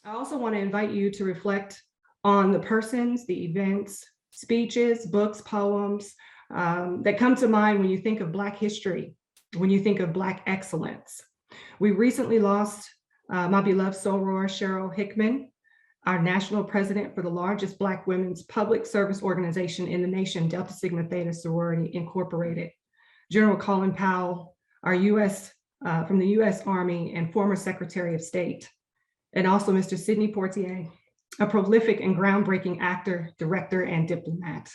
I also want to invite you to reflect on the persons, the events, speeches, books, poems that come to mind when you think of Black history, when you think of Black excellence. We recently lost my beloved soror, Cheryl Hickman, our national president for the largest Black women's public service organization in the nation, Delta Sigma Theta Sorority Incorporated. General Colin Powell, our from the US Army and former Secretary of State, and also Mr. Sidney Poitier, a prolific and groundbreaking actor, director, and diplomat.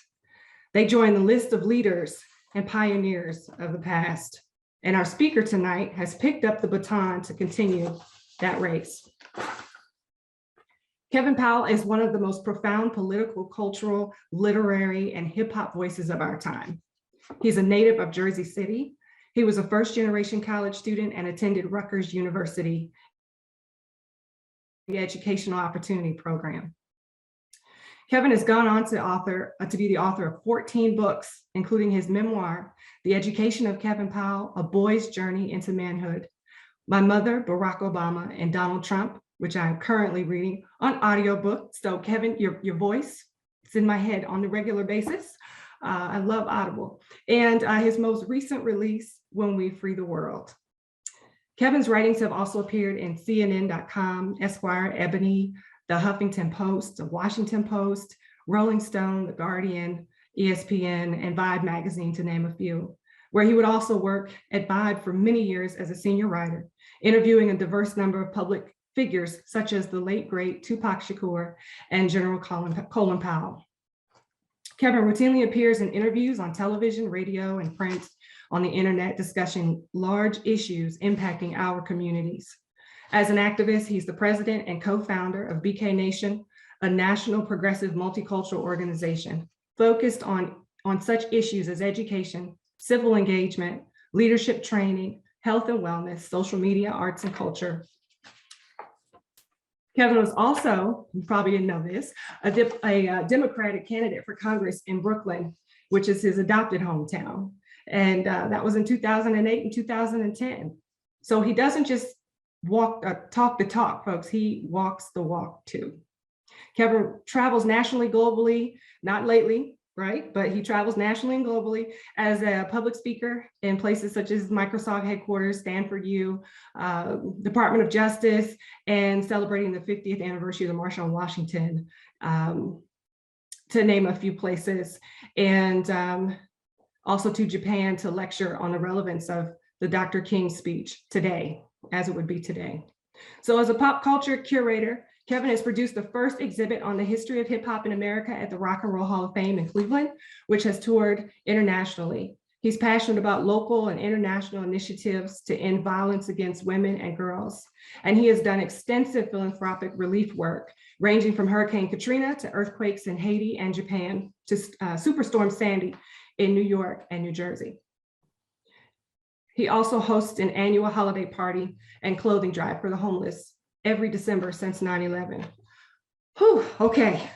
They join the list of leaders and pioneers of the past. And our speaker tonight has picked up the baton to continue that race. Kevin Powell is one of the most profound political, cultural, literary, and hip hop voices of our time. He's a native of Jersey City. He was a first-generation college student and attended Rutgers University, the Educational Opportunity Program. Kevin has gone on to be the author of 14 books, including his memoir, The Education of Kevin Powell, A Boy's Journey into Manhood, My Mother, Barack Obama, and Donald Trump, which I'm currently reading on audiobook. So Kevin, your voice, it's in my head on a regular basis. I love Audible. And his most recent release, When We Free the World. Kevin's writings have also appeared in CNN.com, Esquire, Ebony, The Huffington Post, The Washington Post, Rolling Stone, The Guardian, ESPN, and Vibe magazine, to name a few, where he would also work at Vibe for many years as a senior writer, interviewing a diverse number of public figures such as the late great Tupac Shakur and General Colin Powell. Kevin routinely appears in interviews on television, radio, and print, on the internet, discussing large issues impacting our communities. As an activist, he's the president and co-founder of BK Nation, a national progressive multicultural organization focused on such issues as education, civil engagement, leadership training, health and wellness, social media, arts and culture. Kevin was also, you probably didn't know this, a Democratic candidate for Congress in Brooklyn, which is his adopted hometown. And that was in 2008 and 2010. So he doesn't just talk the talk, folks. He walks the walk too. Kevin travels nationally, globally, not lately, right? But he travels nationally and globally as a public speaker in places such as Microsoft headquarters, Stanford U, Department of Justice, and celebrating the 50th anniversary of the March on Washington, to name a few places. And also to Japan to lecture on the relevance of the Dr. King speech today, as it would be today. So as a pop culture curator, Kevin has produced the first exhibit on the history of hip hop in America at the Rock and Roll Hall of Fame in Cleveland, which has toured internationally. He's passionate about local and international initiatives to end violence against women and girls. And he has done extensive philanthropic relief work, ranging from Hurricane Katrina to earthquakes in Haiti and Japan to Superstorm Sandy in New York and New Jersey. He also hosts an annual holiday party and clothing drive for the homeless every December since 9/11. Whew, okay,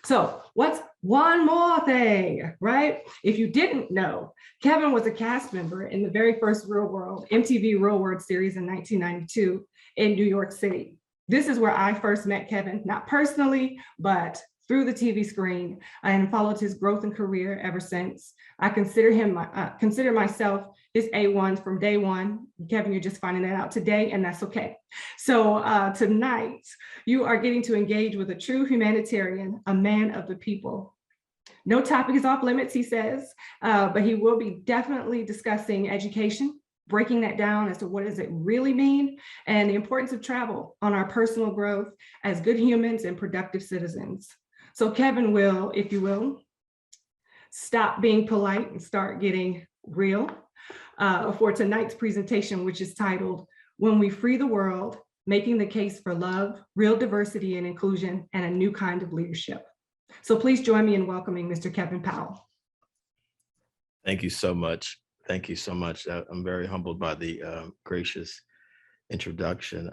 so what's one more thing, right? If you didn't know, Kevin was a cast member in the very first Real World, MTV Real World series in 1992 in New York City. This is where I first met Kevin, not personally, but through the TV screen, and followed his growth and career ever since. I consider myself his A1 from day one. Kevin, you're just finding that out today, and that's okay. So tonight, you are getting to engage with a true humanitarian, a man of the people. No topic is off limits, he says, but he will be definitely discussing education, breaking that down as to what does it really mean, and the importance of travel on our personal growth as good humans and productive citizens. So Kevin will, if you will, stop being polite and start getting real for tonight's presentation, which is titled, When We Free the World, Making the Case for Love, Real Diversity and Inclusion, and a New Kind of Leadership. So please join me in welcoming Mr. Kevin Powell. Thank you so much. Thank you so much. I'm very humbled by the gracious introduction.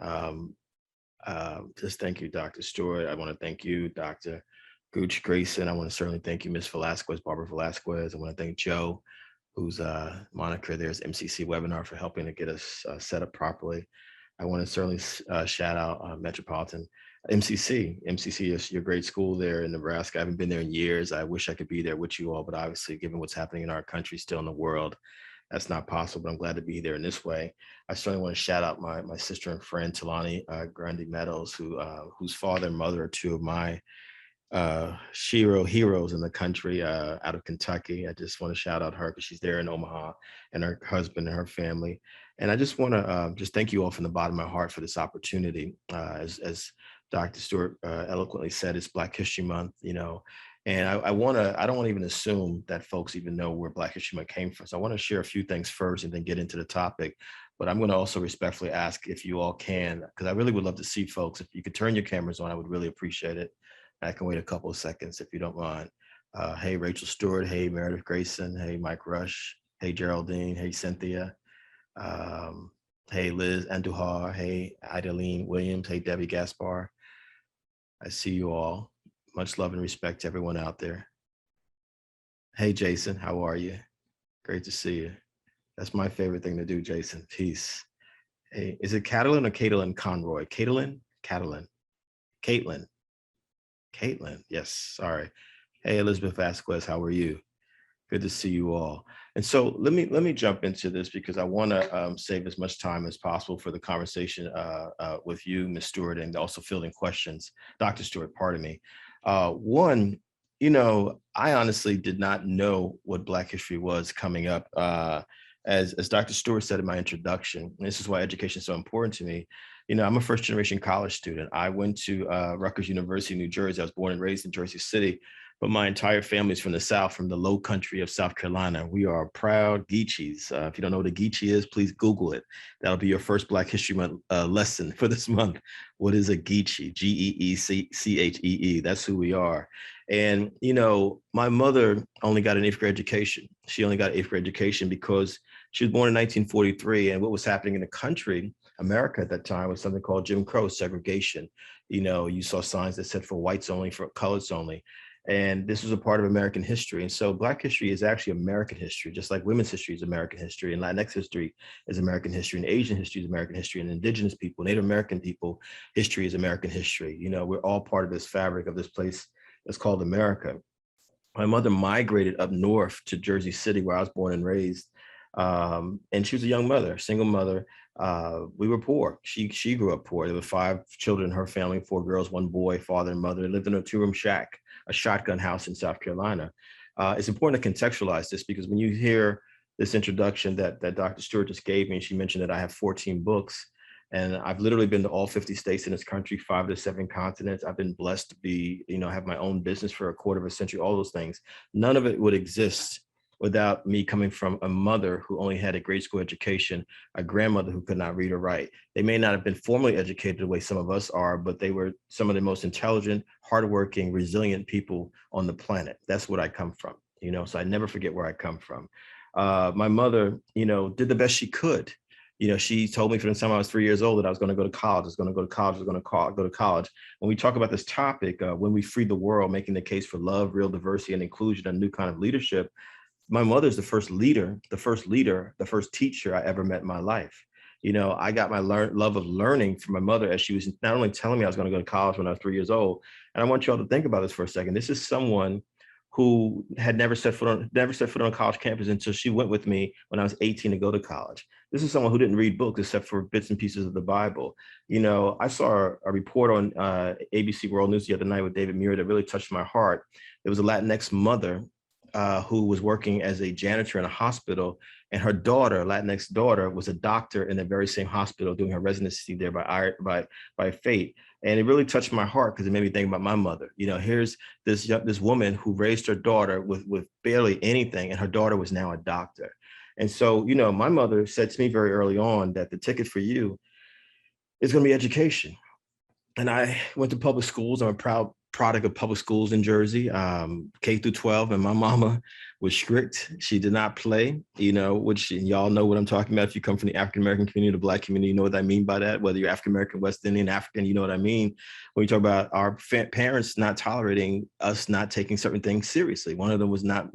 Just thank you, Dr. Stewart. I want to thank you, Dr. Gooch Grayson. I want to certainly thank you, Ms. Velasquez, Barbara Velasquez. I want to thank Joe, whose moniker there is MCC Webinar, for helping to get us set up properly. I want to certainly shout out Metropolitan. MCC is your great school there in Nebraska. I haven't been there in years. I wish I could be there with you all, but obviously, given what's happening in our country, still in the world, that's not possible. But I'm glad to be there in this way. I certainly want to shout out my sister and friend Talani Grundy Meadows, whose father and mother are two of my Shiro heroes in the country, out of Kentucky. I just want to shout out her because she's there in Omaha, and her husband and her family. And I just want to just thank you all from the bottom of my heart for this opportunity. As Dr. Stewart eloquently said, it's Black History Month, and I don't want to even assume that folks even know where Black History Month came from. So I want to share a few things first and then get into the topic. But I'm going to also respectfully ask if you all can, because I really would love to see folks. If you could turn your cameras on, I would really appreciate it. I can wait a couple of seconds if you don't mind. Hey, Rachel Stewart. Hey, Meredith Grayson. Hey, Mike Rush. Hey, Geraldine. Hey, Cynthia. Hey, Liz Andujar. Hey, Idaline Williams. Hey, Debbie Gaspar. I see you all. Much love and respect to everyone out there. Hey, Jason. How are you? Great to see you. That's my favorite thing to do, Jason. Peace. Hey, is it Catalin or Caitlin Conroy? Caitlin? Catalin. Caitlin. Caitlin, yes, sorry. Hey, Elizabeth Vasquez, how are you? Good to see you all. And so let me jump into this because I want to save as much time as possible for the conversation with you, Ms. Stewart, and also fielding questions. Dr. Stewart, pardon me. One, I honestly did not know what Black history was coming up. As Dr. Stewart said in my introduction, and this is why education is so important to me. I'm a first generation college student. I went to Rutgers University, New Jersey. I was born and raised in Jersey City, but my entire family is from the South, from the low country of South Carolina. We are proud Geechees. If you don't know what a Geechee is, please Google it. That'll be your first Black History Month lesson for this month. What is a Geechee? Geechee. That's who we are. And, my mother only got an 8th grade education. She only got an 8th grade education because she was born in 1943. And what was happening in the country, America at that time, was something called Jim Crow segregation. You saw signs that said for whites only, for coloreds only. And this was a part of American history. And so Black history is actually American history, just like women's history is American history, and Latinx history is American history, and Asian history is American history, and Indigenous people, Native American people history is American history. We're all part of this fabric of this place that's called America. My mother migrated up north to Jersey City, where I was born and raised. And she was a young mother, single mother. We were poor. She grew up poor. There were 5 children in her family, 4 girls, 1 boy, father and mother. They lived in a 2-room shack, a shotgun house in South Carolina. It's important to contextualize this because when you hear this introduction that Dr. Stewart just gave me, she mentioned that I have 14 books, and I've literally been to all 50 states in this country, 5 to 7 continents. I've been blessed to be, have my own business for a quarter of a century, all those things. None of it would exist without me coming from a mother who only had a grade school education, a grandmother who could not read or write. They may not have been formally educated the way some of us are, but they were some of the most intelligent, hardworking, resilient people on the planet. That's what I come from, so I never forget where I come from. My mother, did the best she could. She told me from the time I was 3 years old that I was going to go to college. I was going to go to college. I was going to go to college. When we talk about this topic, when we freed the world, making the case for love, real diversity, and inclusion, a new kind of leadership, my mother's the first teacher I ever met in my life. I got my love of learning from my mother as she was not only telling me I was going to go to college when I was 3 years old. And I want you all to think about this for a second. This is someone who had never set foot on a college campus until she went with me when I was 18 to go to college. This is someone who didn't read books except for bits and pieces of the Bible. I saw a report on ABC World News the other night with David Muir that really touched my heart. There was a Latinx mother who was working as a janitor in a hospital, and her daughter, Latinx daughter, was a doctor in the very same hospital doing her residency there by fate. And it really touched my heart because it made me think about my mother. Here's this woman who raised her daughter with barely anything, and her daughter was now a doctor. And so, my mother said to me very early on that the ticket for you is going to be education. And I went to public schools. I'm a proud product of public schools in Jersey, K through 12. And my mama was strict. She did not play, which y'all know what I'm talking about. If you come from the African-American community, the Black community, you know what I mean by that. Whether you're African-American, West Indian, African, you know what I mean. When we talk about our parents not tolerating us not taking certain things seriously. One of them was not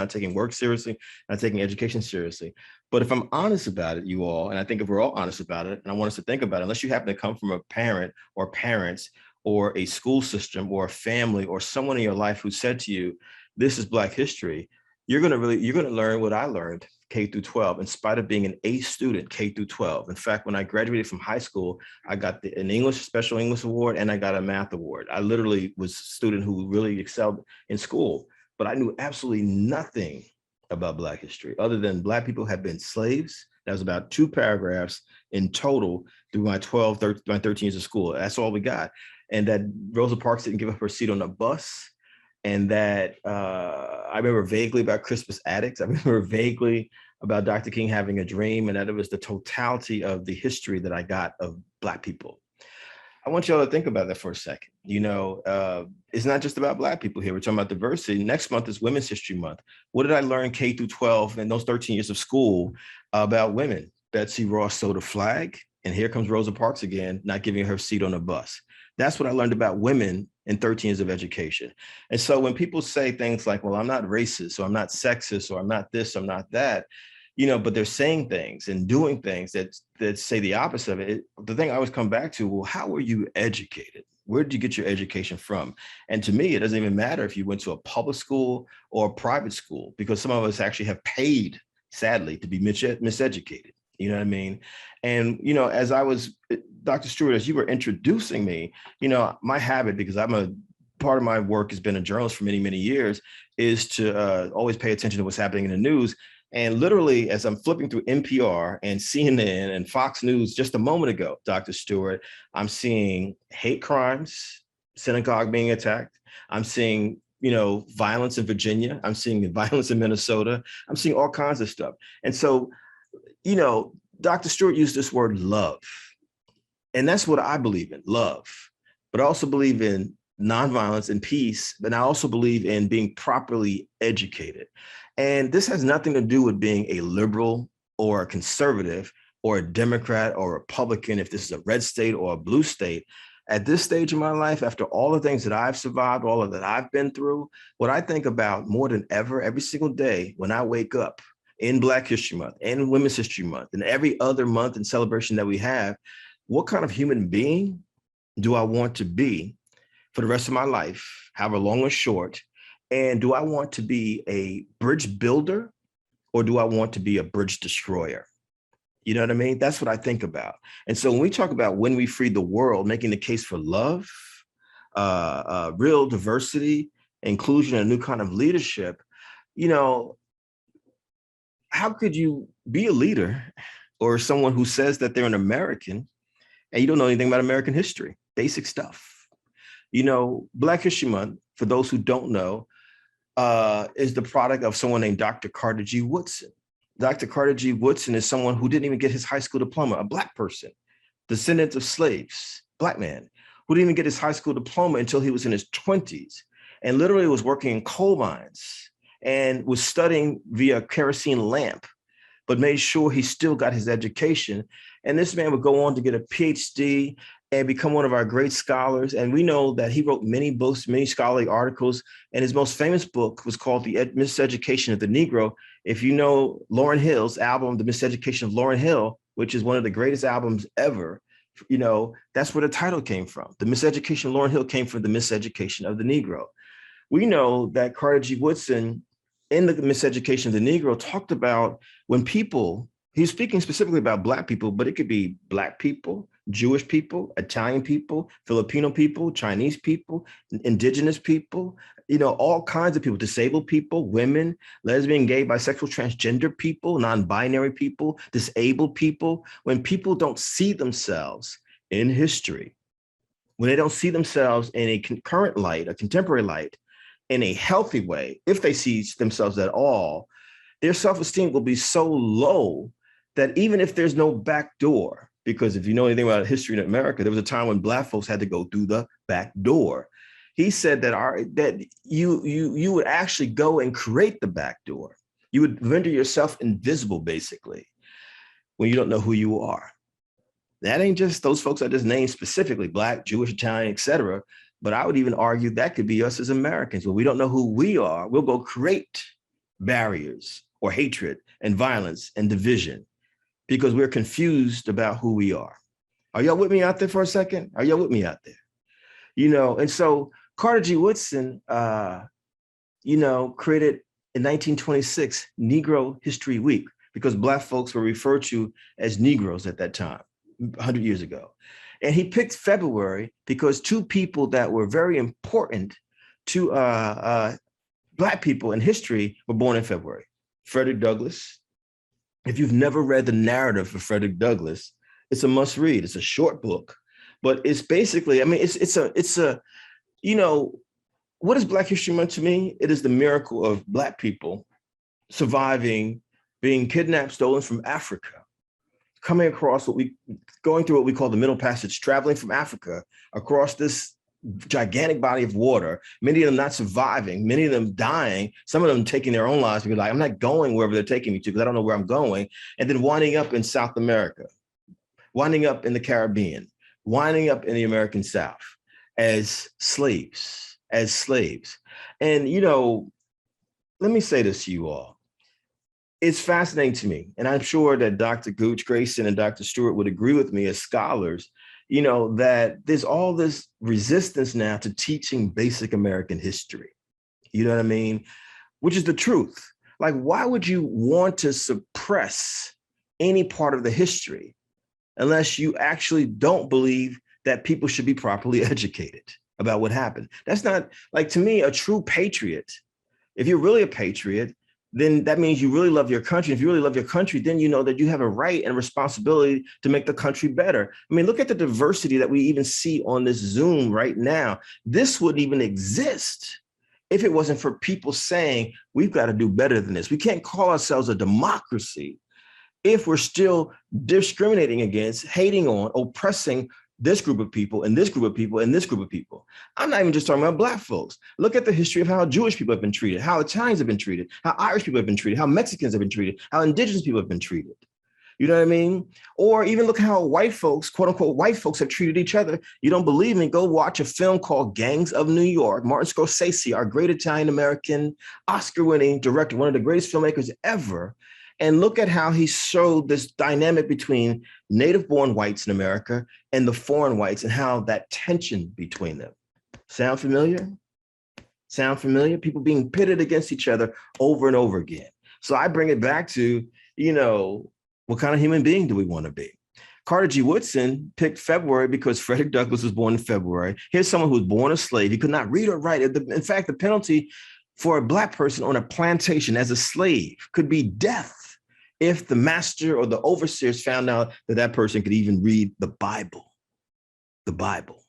taking work seriously, not taking education seriously. But if I'm honest about it, you all, and I think if we're all honest about it, and I want us to think about it, unless you happen to come from a parent or parents or a school system or a family or someone in your life who said to you, this is Black history, you're going to learn what I learned K through 12, in spite of being an A student K through 12. In fact, when I graduated from high school, I got an English, special English award, and I got a math award. I literally was a student who really excelled in school, but I knew absolutely nothing about Black history other than Black people had been slaves. That was about 2 paragraphs in total through my 13 years of school. That's all we got. And that Rosa Parks didn't give up her seat on the bus. And that I remember vaguely about Crispus Attucks. I remember vaguely about Dr. King having a dream, and that it was the totality of the history that I got of Black people. I want y'all to think about that for a second. You know, it's not just about Black people here. We're talking about diversity. Next month is Women's History Month. What did I learn K through 12 in those 13 years of school about women? Betsy Ross sewed a flag, and here comes Rosa Parks again, not giving her seat on a bus. That's what I learned about women in 13 years of education. And so when people say things like, well, I'm not racist, or I'm not sexist, or I'm not this, I'm not that, you know, but they're saying things and doing things that say the opposite of it. The thing I always come back to, well, how were you educated? Where did you get your education from? And to me, it doesn't even matter if you went to a public school or a private school, because some of us actually have paid, sadly, to be miseducated. You know what I mean? And, you know, as I was, Dr. Stewart, as you were introducing me, you know, my habit, because part of my work has been a journalist for many, many years, is to always pay attention to what's happening in the news. And literally, as I'm flipping through NPR and CNN and Fox News just a moment ago, Dr. Stewart, I'm seeing hate crimes, synagogue being attacked. I'm seeing, you know, violence in Virginia. I'm seeing violence in Minnesota. I'm seeing all kinds of stuff. And so, you know, Dr. Stewart used this word love. And that's what I believe in, love. But I also believe in nonviolence and peace. But I also believe in being properly educated. And this has nothing to do with being a liberal or a conservative or a Democrat or a Republican, if this is a red state or a blue state. At this stage of my life, after all the things that I've survived, all of that I've been through, what I think about more than ever, every single day when I wake up, in Black History Month and Women's History Month and every other month and celebration that we have, what kind of human being do I want to be for the rest of my life, however long or short? And do I want to be a bridge builder, or do I want to be a bridge destroyer? You know what I mean? That's what I think about. And so when we talk about when we freed the world, making the case for love, real diversity, inclusion, and a new kind of leadership, you know, how could you be a leader or someone who says that they're an American and you don't know anything about American history, basic stuff? You know, Black History Month, for those who don't know, is the product of someone named Dr. Carter G. Woodson. Dr. Carter G. Woodson is someone who didn't even get his high school diploma, a Black person, descendant of slaves, Black man, who didn't even get his high school diploma until he was in his 20s, and literally was working in coal mines and was studying via kerosene lamp, but made sure he still got his education. And this man would go on to get a PhD and become one of our great scholars. And we know that he wrote many books, many scholarly articles. And his most famous book was called The Miseducation of the Negro. If you know Lauryn Hill's album, The Miseducation of Lauryn Hill, which is one of the greatest albums ever, you know, that's where the title came from. The Miseducation of Lauryn Hill came from the miseducation of the Negro. We know that Carter G. Woodson, in the Miseducation of the Negro, talked about when people, he's speaking specifically about Black people, but it could be Black people, Jewish people, Italian people, Filipino people, Chinese people, indigenous people, you know, all kinds of people, disabled people, women, lesbian, gay, bisexual, transgender people, non-binary people, disabled people. When people don't see themselves in history, when they don't see themselves in a current light, a contemporary light, in a healthy way, if they see themselves at all, their self-esteem will be so low that even if there's no back door, because if you know anything about history in America, there was a time when Black folks had to go through the back door. He said that you would actually go and create the back door. You would render yourself invisible, basically, when you don't know who you are. That ain't just those folks I just named specifically, Black, Jewish, Italian, et cetera. But I would even argue that could be us as Americans. When we don't know who we are, we'll go create barriers or hatred and violence and division because we're confused about who we are. Are y'all with me out there for a second? Are y'all with me out there? And so Carter G Woodson, created in 1926 Negro History Week because Black folks were referred to as Negroes at that time, 100 years ago. And he picked February because two people that were very important to Black people in history were born in February. Frederick Douglass. If you've never read the narrative of Frederick Douglass, it's a must read. It's a short book, but it's basically, what is Black History Month to me? It is the miracle of Black people surviving, being kidnapped, stolen from Africa, going through what we call the Middle Passage, traveling from Africa across this gigantic body of water, many of them not surviving, many of them dying, some of them taking their own lives because I'm not going wherever they're taking me to because I don't know where I'm going, and then winding up in South America, winding up in the Caribbean, winding up in the American South as slaves. And, let me say this to you all. It's fascinating to me, and I'm sure that Dr. Gooch, Grayson, and Dr. Stewart would agree with me as scholars, that there's all this resistance now to teaching basic American history. You know what I mean? Which is the truth. Like, why would you want to suppress any part of the history unless you actually don't believe that people should be properly educated about what happened? That's not, like, to me, a true patriot. If you're really a patriot, then that means you really love your country. If you really love your country, then you know that you have a right and responsibility to make the country better. I mean, look at the diversity that we even see on this Zoom right now. This wouldn't even exist if it wasn't for people saying, we've got to do better than this. We can't call ourselves a democracy if we're still discriminating against, hating on, oppressing this group of people and this group of people and this group of people. I'm not even just talking about Black folks. Look at the history of how Jewish people have been treated, how Italians have been treated, how Irish people have been treated, how Mexicans have been treated, how indigenous people have been treated. You know what I mean? Or even look how white folks, quote unquote, white folks have treated each other. You don't believe me? Go watch a film called Gangs of New York. Martin Scorsese, our great Italian-American Oscar-winning director, one of the greatest filmmakers ever. And look at how he showed this dynamic between native-born whites in America and the foreign whites and how that tension between them. Sound familiar? Sound familiar? People being pitted against each other over and over again. So I bring it back to, what kind of human being do we want to be? Carter G. Woodson picked February because Frederick Douglass was born in February. Here's someone who was born a slave. He could not read or write. In fact, the penalty for a Black person on a plantation as a slave could be death if the master or the overseers found out that that person could even read the Bible. The Bible.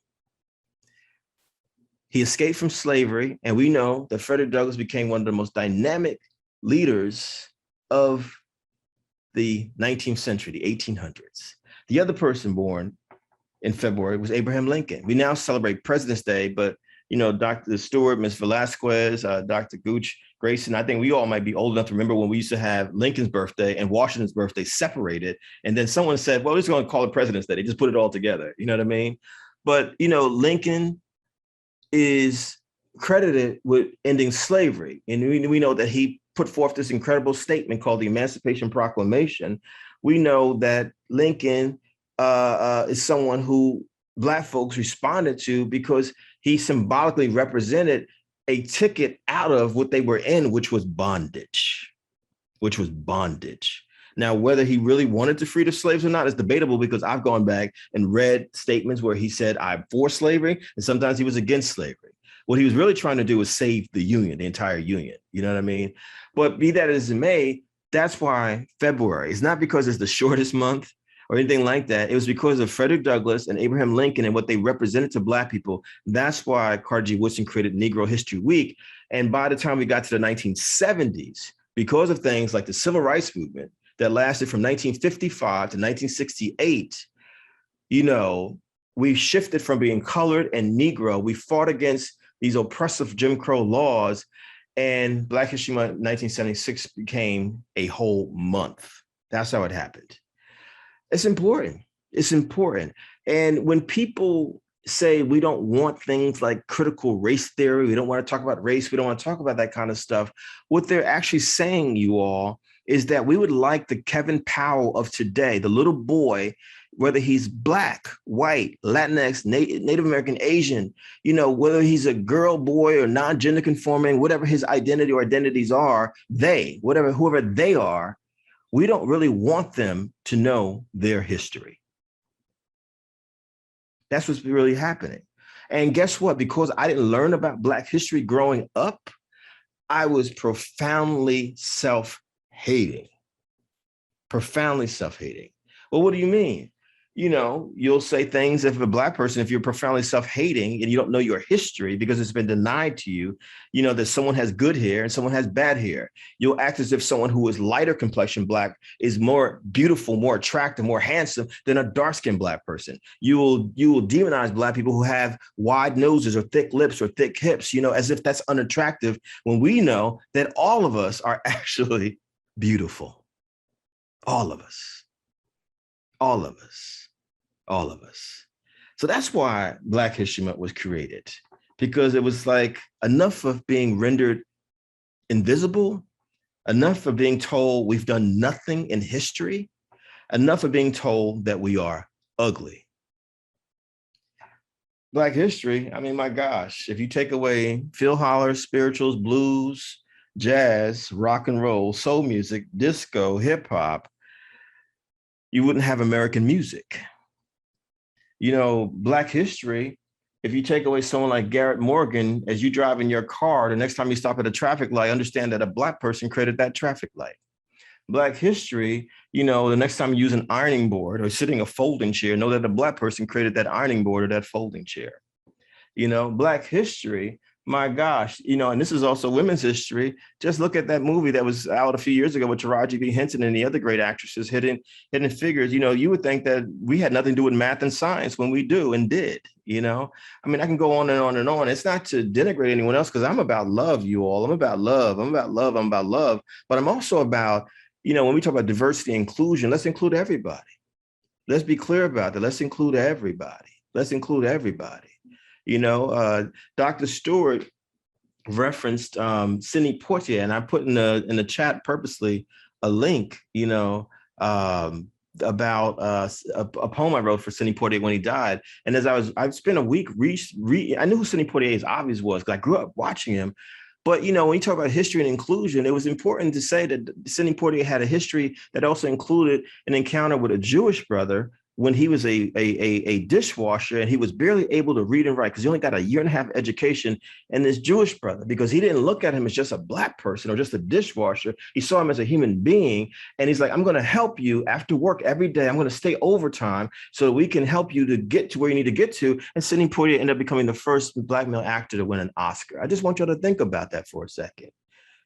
He escaped from slavery, and we know that Frederick Douglass became one of the most dynamic leaders of the 19th century, the 1800s. The other person born in February was Abraham Lincoln. We now celebrate President's Day, but Dr. Stewart, Ms. Velasquez, Dr. Gooch, Grayson, I think we all might be old enough to remember when we used to have Lincoln's birthday and Washington's birthday separated. And then someone said, well, we're just going to call it President's Day. They just put it all together. You know what I mean? But, Lincoln is credited with ending slavery. And we know that he put forth this incredible statement called the Emancipation Proclamation. We know that Lincoln is someone who Black folks responded to because he symbolically represented a ticket out of what they were in, which was bondage. Now, whether he really wanted to free the slaves or not is debatable because I've gone back and read statements where he said, I'm for slavery, and sometimes he was against slavery. What he was really trying to do was save the Union, the entire Union. You know what I mean? But be that as it may, that's why February. It's not because it's the shortest month or anything like that. It was because of Frederick Douglass and Abraham Lincoln and what they represented to Black people. That's why Carter G. Woodson created Negro History Week. And by the time we got to the 1970s, because of things like the Civil Rights Movement that lasted from 1955 to 1968, we shifted from being colored and Negro. We fought against these oppressive Jim Crow laws, and Black History Month 1976 became a whole month. That's how it happened. It's important. And when people say we don't want things like critical race theory, we don't want to talk about race, we don't want to talk about that kind of stuff, what they're actually saying, you all, is that we would like the Kevin Powell of today, the little boy, whether he's Black, white, Latinx, Native American, Asian, whether he's a girl, boy, or non-gender conforming, whatever his identity or identities are, whoever they are, we don't really want them to know their history. That's what's really happening. And guess what? Because I didn't learn about Black history growing up, I was profoundly self-hating. Profoundly self-hating. Well, what do you mean? You'll say things if a Black person, if you're profoundly self-hating and you don't know your history because it's been denied to you, that someone has good hair and someone has bad hair. You'll act as if someone who is lighter complexion Black is more beautiful, more attractive, more handsome than a dark-skinned Black person. You will demonize Black people who have wide noses or thick lips or thick hips, as if that's unattractive, when we know that all of us are actually beautiful. All of us. All of us. All of us. So that's why Black History Month was created, because it was like enough of being rendered invisible, enough of being told we've done nothing in history, enough of being told that we are ugly. Black history, I mean, my gosh, if you take away Phil Holler, spirituals, blues, jazz, rock and roll, soul music, disco, hip hop, you wouldn't have American music. Black history, if you take away someone like Garrett Morgan, as you drive in your car, the next time you stop at a traffic light, understand that a Black person created that traffic light. Black history, the next time you use an ironing board or sitting a folding chair, know that a Black person created that ironing board or that folding chair. Black history, my gosh, and this is also women's history. Just look at that movie that was out a few years ago with Taraji P. Henson and the other great actresses, Hidden Figures. You would think that we had nothing to do with math and science when we do and did. I can go on and on and on. It's not to denigrate anyone else, because I'm about love, you all. I'm about love. I'm about love. I'm about love. But I'm also about, when we talk about diversity and inclusion, let's include everybody. Let's be clear about that. Let's include everybody. Let's include everybody. Dr. Stewart referenced Sidney Poitier, and I put in the chat purposely a link, about a poem I wrote for Sidney Poitier when he died. And as I spent a week I knew who Sidney Poitier's obvious was, because I grew up watching him. But, when you talk about history and inclusion, it was important to say that Sidney Poitier had a history that also included an encounter with a Jewish brother when he was a dishwasher, and he was barely able to read and write because he only got a 1.5 year education. And this Jewish brother, because he didn't look at him as just a Black person or just a dishwasher, he saw him as a human being. And he's like, I'm going to help you after work every day. I'm going to stay overtime so that we can help you to get to where you need to get to. And Sidney Poitier ended up becoming the first Black male actor to win an Oscar. I just want y'all to think about that for a second.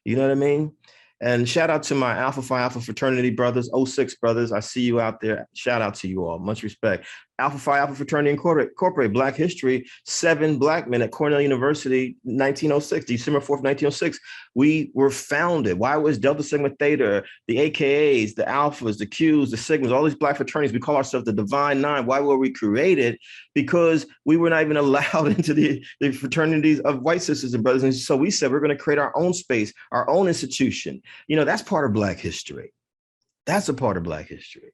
You know what I mean? And shout out to my Alpha Phi Alpha fraternity brothers, 06 brothers. I see you out there. Shout out to you all. Much respect. Alpha Phi Alpha Fraternity Incorporated, Black History, 7 Black men at Cornell University, 1906, December 4th, 1906. We were founded. Why was Delta Sigma Theta, the AKAs, the Alphas, the Qs, the Sigmas, all these Black fraternities? We call ourselves the Divine Nine. Why were we created? Because we were not even allowed into the fraternities of white sisters and brothers. And so we said, we're going to create our own space, our own institution. That's part of Black history. That's a part of Black history.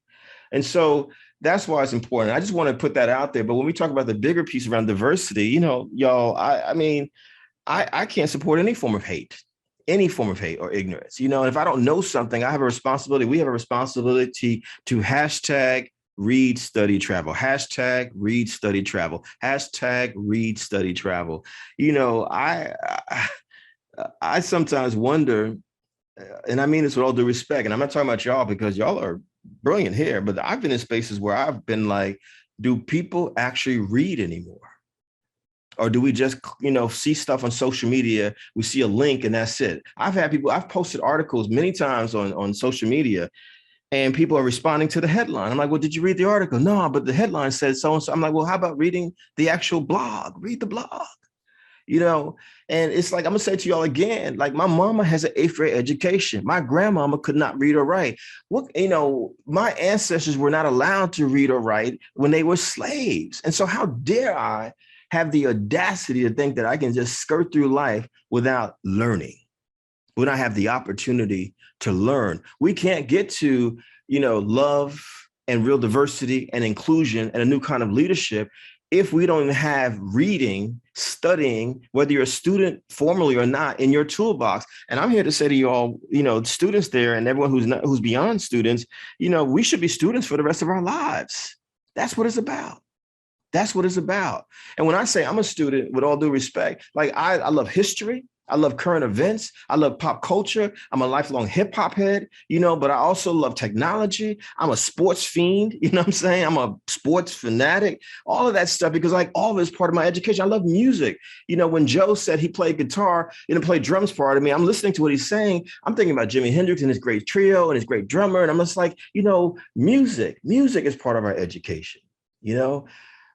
And so that's why it's important. I just want to put that out there. But when we talk about the bigger piece around diversity, y'all, I can't support any form of hate or ignorance. And if I don't know something, I have a responsibility. We have a responsibility to hashtag read, study, travel, hashtag read, study, travel, hashtag read, study, travel. I sometimes wonder, and I mean this with all due respect, and I'm not talking about y'all because y'all are brilliant here, but I've been in spaces where I've been like, do people actually read anymore? Or do we just, see stuff on social media? We see a link and that's it. I've posted articles many times on social media, and people are responding to the headline. I'm like, well, did you read the article? No, but the headline says so and so. I'm like, well, how about reading the actual blog? Read the blog. And it's like, I'm gonna say to y'all again, like my mama has an 8th grade education. My grandmama could not read or write. My ancestors were not allowed to read or write when they were slaves. And so how dare I have the audacity to think that I can just skirt through life without learning, when I have the opportunity to learn. We can't get to, love and real diversity and inclusion and a new kind of leadership if we don't have reading, studying, whether you're a student formally or not, in your toolbox. And I'm here to say to you all, students there and everyone who's beyond students, we should be students for the rest of our lives. That's what it's about. That's what it's about. And when I say I'm a student, with all due respect, like I love history. I love current events. I love pop culture. I'm a lifelong hip hop head, but I also love technology. I'm a sports fiend. You know what I'm saying? I'm a sports fanatic, all of that stuff, because like all of it's part of my education. I love music. When Joe said he played guitar, played drums, part of me, I'm listening to what he's saying. I'm thinking about Jimi Hendrix and his great trio and his great drummer. And I'm just like, music is part of our education,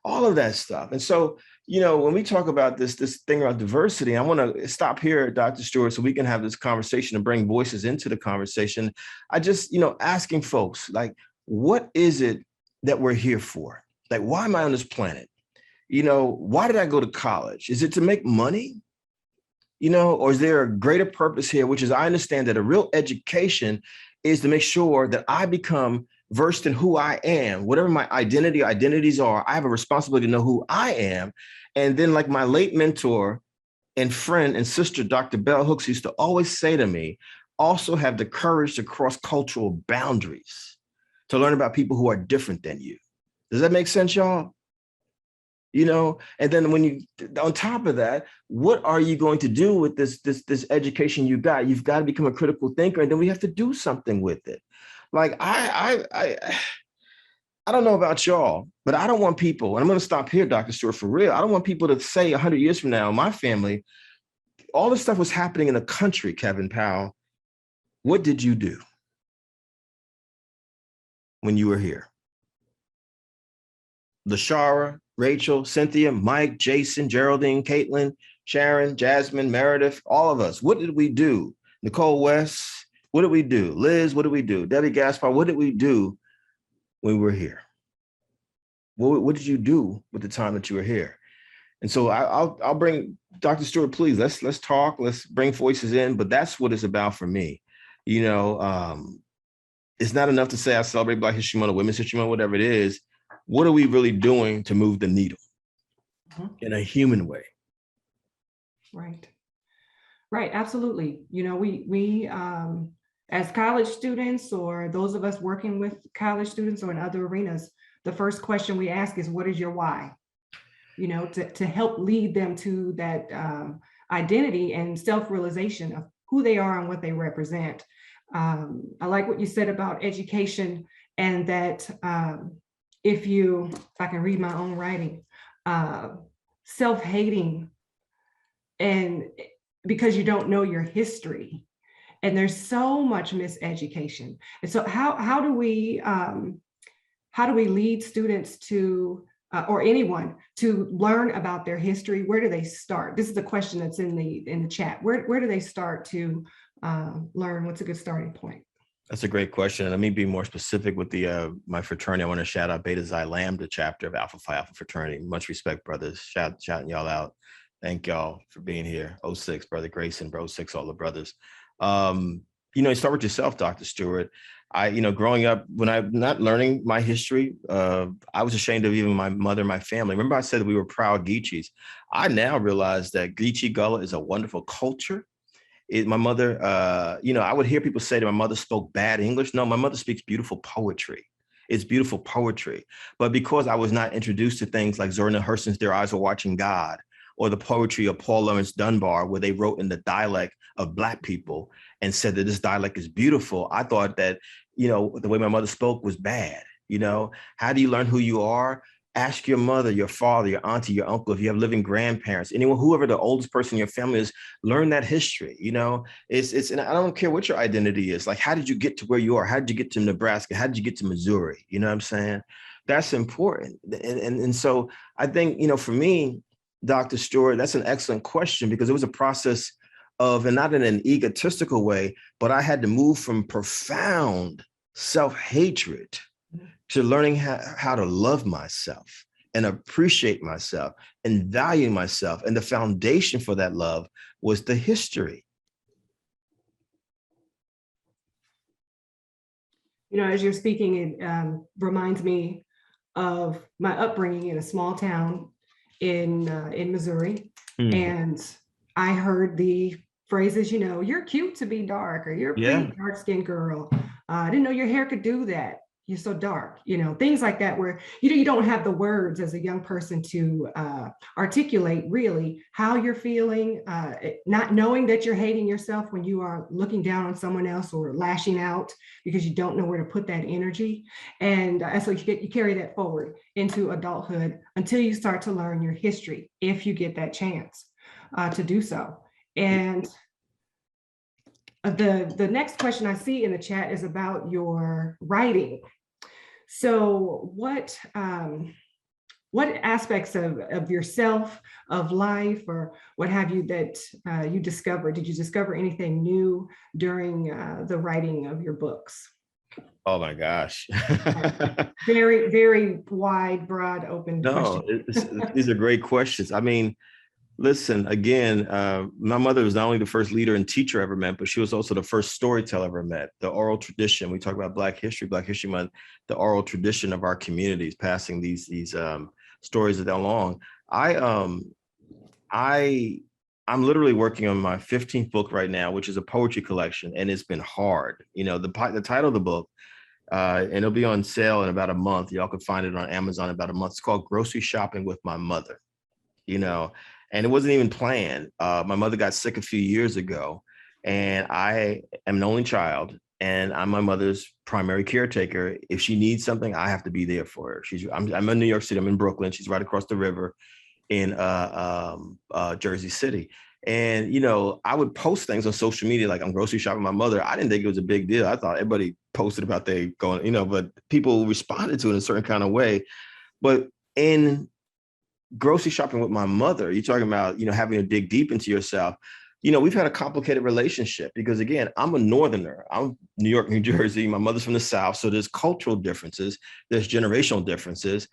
all of that stuff. And so, when we talk about this thing about diversity, I want to stop here, Dr. Stewart, so we can have this conversation and bring voices into the conversation. I just, asking folks, like, what is it that we're here for? Like, why am I on this planet? Why did I go to college? Is it to make money? Or is there a greater purpose here, which is I understand that a real education is to make sure that I become versed in who I am, whatever my identities are. I have a responsibility to know who I am. And then, like my late mentor and friend and sister, Dr. Bell Hooks, used to always say to me, also have the courage to cross cultural boundaries, to learn about people who are different than you. Does that make sense, y'all? And then when you, on top of that, what are you going to do with this education you got? You've got to become a critical thinker, and then we have to do something with it. Like I don't know about y'all, but I don't want people, and I'm going to stop here, Dr. Stewart, for real. I don't want people to say 100 years from now, my family, all this stuff was happening in the country, Kevin Powell. What did you do when you were here? LaShara, Rachel, Cynthia, Mike, Jason, Geraldine, Caitlin, Sharon, Jasmine, Meredith, all of us. What did we do? Nicole West, what did we do? Liz, what did we do? Debbie Gaspar, what did we do when we were here? What did you do with the time that you were here? And so I'll bring Dr. Stewart, please, let's talk, let's bring voices in, but that's what it's about for me. It's not enough to say I celebrate Black History Month or Women's History Month, whatever it is. What are we really doing to move the needle in a human way? Right. Right. Absolutely. We as college students, or those of us working with college students or in other arenas, the first question we ask is, what is your why? To help lead them to that identity and self-realization of who they are and what they represent. I like what you said about education, and that if I can read my own writing, self-hating, and because you don't know your history, and there's so much miseducation. And so how do we lead students to or anyone to learn about their history? Where do they start? This is the question that's in the chat. Where do they start to learn? What's a good starting point? That's a great question. And let me be more specific with my fraternity. I want to shout out Beta Xi Lambda chapter of Alpha Phi Alpha fraternity. Much respect, brothers. Shouting y'all out. Thank y'all for being here. 06, Brother Grayson, bro, 06, all the brothers. You start with yourself, Dr. Stewart. Growing up, when I'm not learning my history, I was ashamed of even my mother and my family. Remember I said that we were proud Geechees. I now realize that Geechee Gullah is a wonderful culture. My mother, I would hear people say that my mother spoke bad English. No, my mother speaks beautiful poetry. It's beautiful poetry. But because I was not introduced to things like Zora Neale Hurston's Their Eyes Were Watching God, or the poetry of Paul Laurence Dunbar, where they wrote in the dialect of Black people and said that this dialect is beautiful, I thought that, the way my mother spoke was bad. How do you learn who you are? Ask your mother, your father, your auntie, your uncle, if you have living grandparents, anyone, whoever the oldest person in your family is, learn that history. And I don't care what your identity is. Like, how did you get to where you are? How did you get to Nebraska? How did you get to Missouri? You know what I'm saying? That's important. And so I think, for me, Dr. Stewart, that's an excellent question, because it was a process of, and not in an egotistical way, but I had to move from profound self-hatred to learning how to love myself and appreciate myself and value myself. And the foundation for that love was the history. As you're speaking, it reminds me of my upbringing in a small town in Missouri. Mhm. And I heard the phrases, you're cute to be dark, or you're a Yeah. pretty dark-skinned girl. I didn't know your hair could do that. You're so dark, things like that, where you don't have the words as a young person to articulate really how you're feeling, not knowing that you're hating yourself when you are looking down on someone else or lashing out because you don't know where to put that energy. And so you carry that forward into adulthood until you start to learn your history, if you get that chance to do so. And the next question I see in the chat is about your writing. So what aspects of yourself, of life, or what have you that you discovered? Did you discover anything new during the writing of your books? Oh my gosh. Very, very wide, broad, open No, question. these are great questions. I mean, listen, again, my mother was not only the first leader and teacher I ever met, but she was also the first storyteller I ever met. The oral tradition, we talk about Black History Month, the oral tradition of our communities, passing these stories along. I'm literally working on my 15th book right now, which is a poetry collection, and it's been hard. The title of the book, and it'll be on sale in about a month. Y'all can find it on Amazon in about a month. It's called Grocery Shopping with My Mother. And it wasn't even planned. My mother got sick a few years ago, and I am an only child, and I'm my mother's primary caretaker. If she needs something, I have to be there for her. I'm in New York City. I'm in Brooklyn. She's right across the river in Jersey City. And, I would post things on social media, like I'm grocery shopping with my mother. I didn't think it was a big deal. I thought everybody posted about they going, but people responded to it in a certain kind of way. But in grocery shopping with my mother, you're talking about, having to dig deep into yourself. We've had a complicated relationship because, again, I'm a Northerner. I'm New York, New Jersey. My mother's from the South. So there's cultural differences. There's generational differences.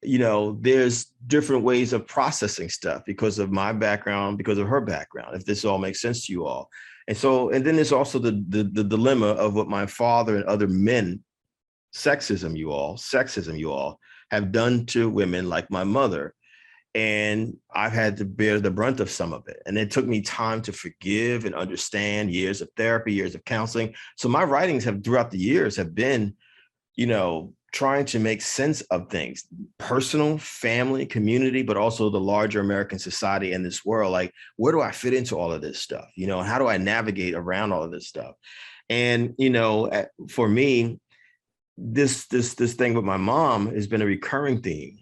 There's different ways of processing stuff because of my background, because of her background, if this all makes sense to you all. And then there's also the dilemma of what my father and other men, sexism, you all, have done to women like my mother. And I've had to bear the brunt of some of it. And it took me time to forgive and understand, years of therapy, years of counseling. So my writings throughout the years have been, trying to make sense of things, personal, family, community, but also the larger American society and this world. Like, where do I fit into all of this stuff? How do I navigate around all of this stuff? And, for me, this thing with my mom has been a recurring theme,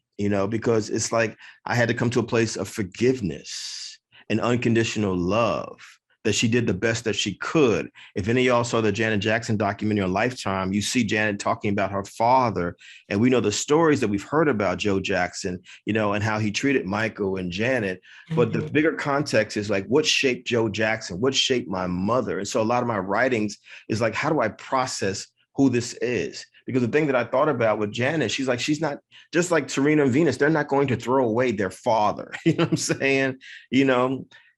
because it's like I had to come to a place of forgiveness and unconditional love, that she did the best that she could. If any of y'all saw the Janet Jackson documentary on Lifetime, you see Janet talking about her father. And we know the stories that we've heard about Joe Jackson, and how he treated Michael and Janet. But the bigger context is like, what shaped Joe Jackson? What shaped my mother? And so a lot of my writings is like, how do I process who this is? Because the thing that I thought about with Janet, she's not, just like Serena and Venus, they're not going to throw away their father. You know what I'm saying?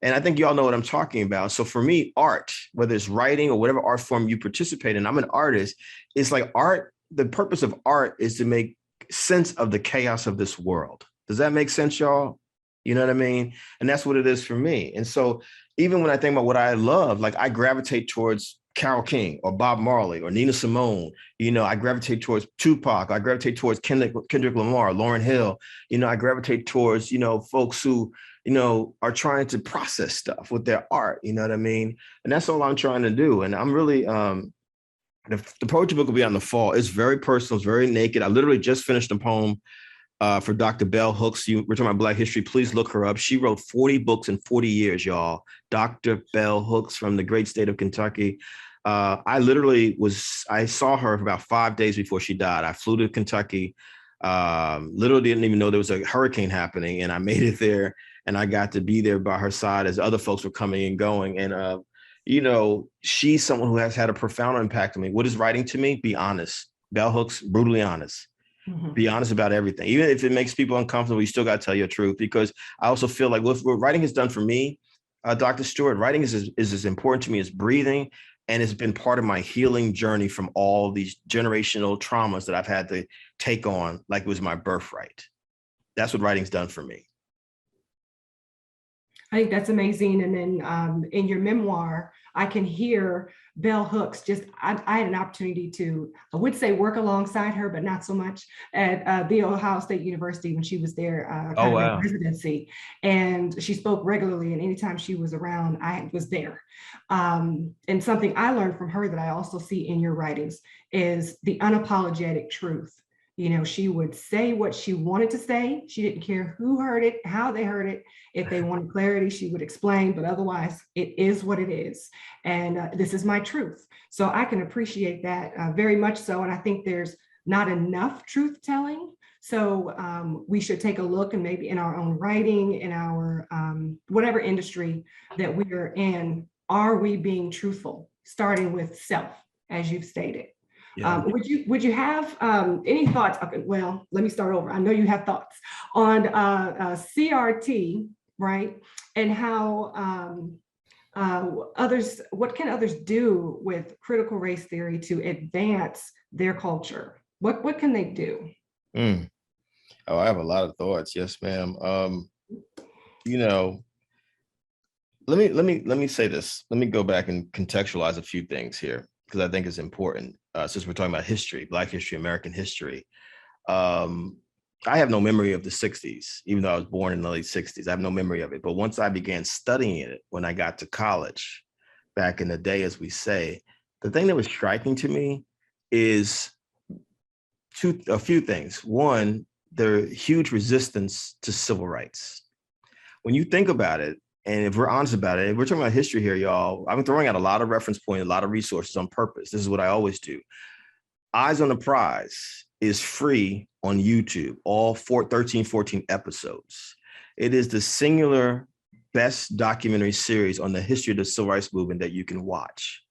And I think y'all know what I'm talking about. So for me, art, whether it's writing or whatever art form you participate in, I'm an artist. It's like art. The purpose of art is to make sense of the chaos of this world. Does that make sense, y'all? You know what I mean? And that's what it is for me. And so even when I think about what I love, like I gravitate towards Carole King or Bob Marley or Nina Simone. I gravitate towards Tupac. I gravitate towards Kendrick Lamar, Lauryn Hill. I gravitate towards, folks who, are trying to process stuff with their art. You know what I mean? And that's all I'm trying to do. And I'm really, the poetry book will be out in the fall. It's very personal. It's very naked. I literally just finished a poem for Dr. Bell Hooks. We're talking about Black history. Please look her up. She wrote 40 books in 40 years, y'all. Dr. Bell Hooks from the great state of Kentucky. I saw her for about 5 days before she died. I flew to Kentucky, literally didn't even know there was a hurricane happening, and I made it there, and I got to be there by her side as other folks were coming and going. And, she's someone who has had a profound impact on me. What is writing to me? Be honest. Bell Hooks, brutally honest. Mm-hmm. Be honest about everything. Even if it makes people uncomfortable, you still got to tell your truth, because I also feel like what writing has done for me, Dr. Stewart, writing is as important to me as breathing And it's been part of my healing journey from all these generational traumas that I've had to take on like it was my birthright. That's what writing's done for me. I think that's amazing. And then in your memoir, I can hear bell hooks. I had an opportunity to, I would say, work alongside her, but not so much, at the Ohio State University when she was there, Oh, kind of wow. in residency. And she spoke regularly, and anytime she was around, I was there. And something I learned from her that I also see in your writings is the unapologetic truth. You know, she would say what she wanted to say. She didn't care who heard it, how they heard it. If they wanted clarity, she would explain, but otherwise it is what it is. And this is my truth. So I can appreciate that very much so. And I think there's not enough truth telling. So we should take a look, and maybe in our own writing, in our whatever industry that we are in, are we being truthful, starting with self, as you've stated? Yeah. Would you have any thoughts? Okay, well, let me start over. I know you have thoughts on CRT, right? And how others, what can others do with critical race theory to advance their culture? What can they do? Oh, I have a lot of thoughts. Yes, ma'am. You know, let me say this. Let me go back and contextualize a few things here, because I think it's important. Since we're talking about history, Black history, American history. I have no memory of the 60s, even though I was born in the late 60s. I have no memory of it. But once I began studying it, when I got to college, back in the day, as we say, the thing that was striking to me is a few things. One, the huge resistance to civil rights. When you think about it, and if we're honest about it, if we're talking about history here, y'all, I'm throwing out a lot of reference points, a lot of resources on purpose. This is what I always do. Eyes on the Prize is free on YouTube, all 13, 14 episodes. It is the singular best documentary series on the history of the civil rights movement that you can watch.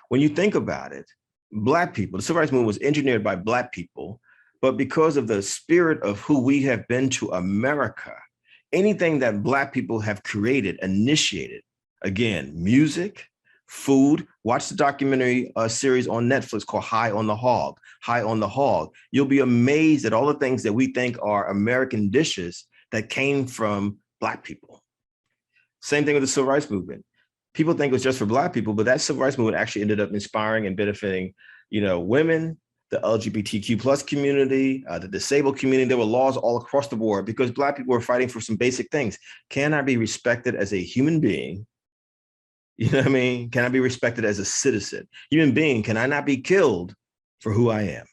When you think about it, Black people, the civil rights movement was engineered by Black people, but because of the spirit of who we have been to America, anything that Black people have created, initiated, again, music, food. Watch the documentary series on Netflix called High on the Hog. High on the Hog. You'll be amazed at all the things that we think are American dishes that came from Black people. Same thing with the civil rights movement. People think it was just for Black people, but that civil rights movement actually ended up inspiring and benefiting, women, the LGBTQ plus community, the disabled community. There were laws all across the board because Black people were fighting for some basic things. Can I be respected as a human being? You know what I mean? Can I be respected as a citizen? Human being, can I not be killed for who I am?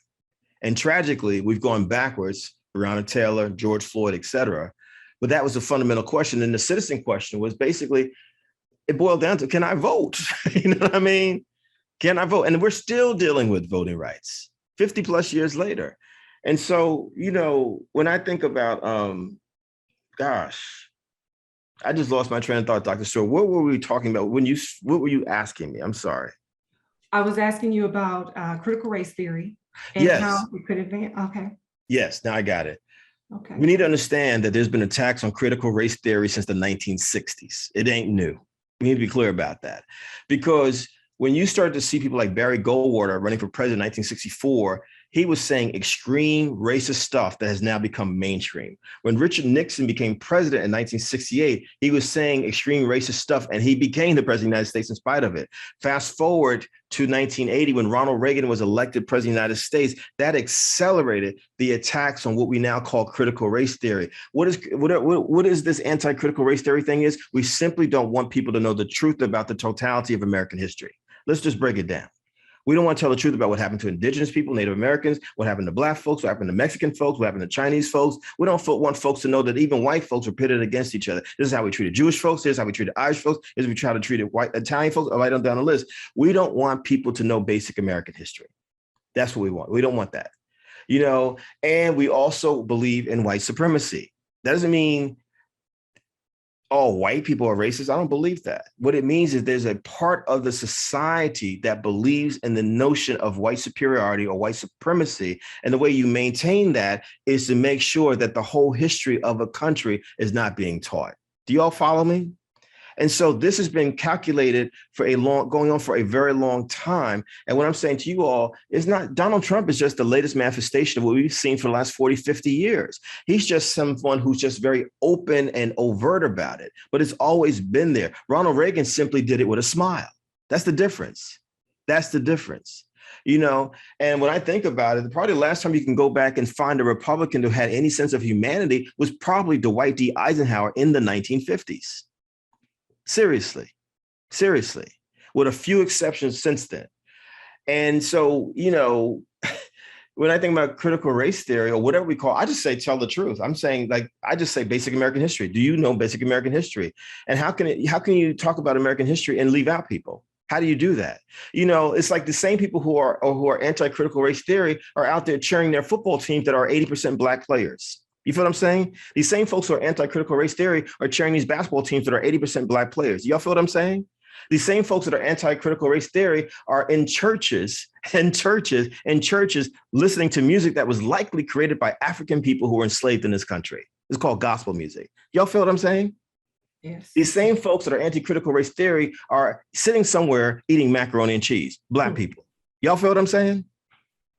And tragically, we've gone backwards, Breonna Taylor, George Floyd, et cetera. But that was a fundamental question. And the citizen question was basically, it boiled down to, can I vote? You know what I mean? Can I vote? And we're still dealing with voting rights 50 plus years later. And so, when I think about, I just lost my train of thought, Dr. Stewart. What were we talking about what were you asking me? I'm sorry. I was asking you about critical race theory and Yes. how we could advance. Okay. Yes, now I got it. Okay. We need to understand that there's been attacks on critical race theory since the 1960s. It ain't new. We need to be clear about that. Because when you start to see people like Barry Goldwater running for president in 1964, he was saying extreme racist stuff that has now become mainstream. When Richard Nixon became president in 1968, he was saying extreme racist stuff, and he became the president of the United States in spite of it. Fast forward to 1980, when Ronald Reagan was elected president of the United States, that accelerated the attacks on what we now call critical race theory. What is this anti-critical race theory thing is? We simply don't want people to know the truth about the totality of American history. Let's just break it down. We don't want to tell the truth about what happened to indigenous people, Native Americans, what happened to Black folks, what happened to Mexican folks, what happened to Chinese folks. We don't want folks to know that even white folks were pitted against each other. This is how we treated Jewish folks. This is how we treated Irish folks. This is how we try to treat white Italian folks, right on down the list. We don't want people to know basic American history. That's what we want. We don't want that. And we also believe in white supremacy. That doesn't mean all white people are racist. I don't believe that. What it means is there's a part of the society that believes in the notion of white superiority or white supremacy. And the way you maintain that is to make sure that the whole history of a country is not being taught. Do you all follow me? And so this has been calculated going on for a very long time. And what I'm saying to you all is not Donald Trump is just the latest manifestation of what we've seen for the last 40, 50 years. He's just someone who's just very open and overt about it, but it's always been there. Ronald Reagan simply did it with a smile. That's the difference. That's the difference. And when I think about it, probably the last time you can go back and find a Republican who had any sense of humanity was probably Dwight D. Eisenhower in the 1950s. Seriously, with a few exceptions since then. And so, when I think about critical race theory or whatever we call it, I just say, tell the truth. I'm saying, I just say basic American history. Do you know basic American history? And how can you talk about American history and leave out people? How do you do that? It's like the same people who are anti-critical race theory are out there cheering their football teams that are 80% Black players. You feel what I'm saying? These same folks who are anti-critical race theory are cheering these basketball teams that are 80% Black players. Y'all feel what I'm saying? These same folks that are anti-critical race theory are in churches listening to music that was likely created by African people who were enslaved in this country. It's called gospel music. Y'all feel what I'm saying? Yes. These same folks that are anti-critical race theory are sitting somewhere eating macaroni and cheese, Black people. Y'all feel what I'm saying?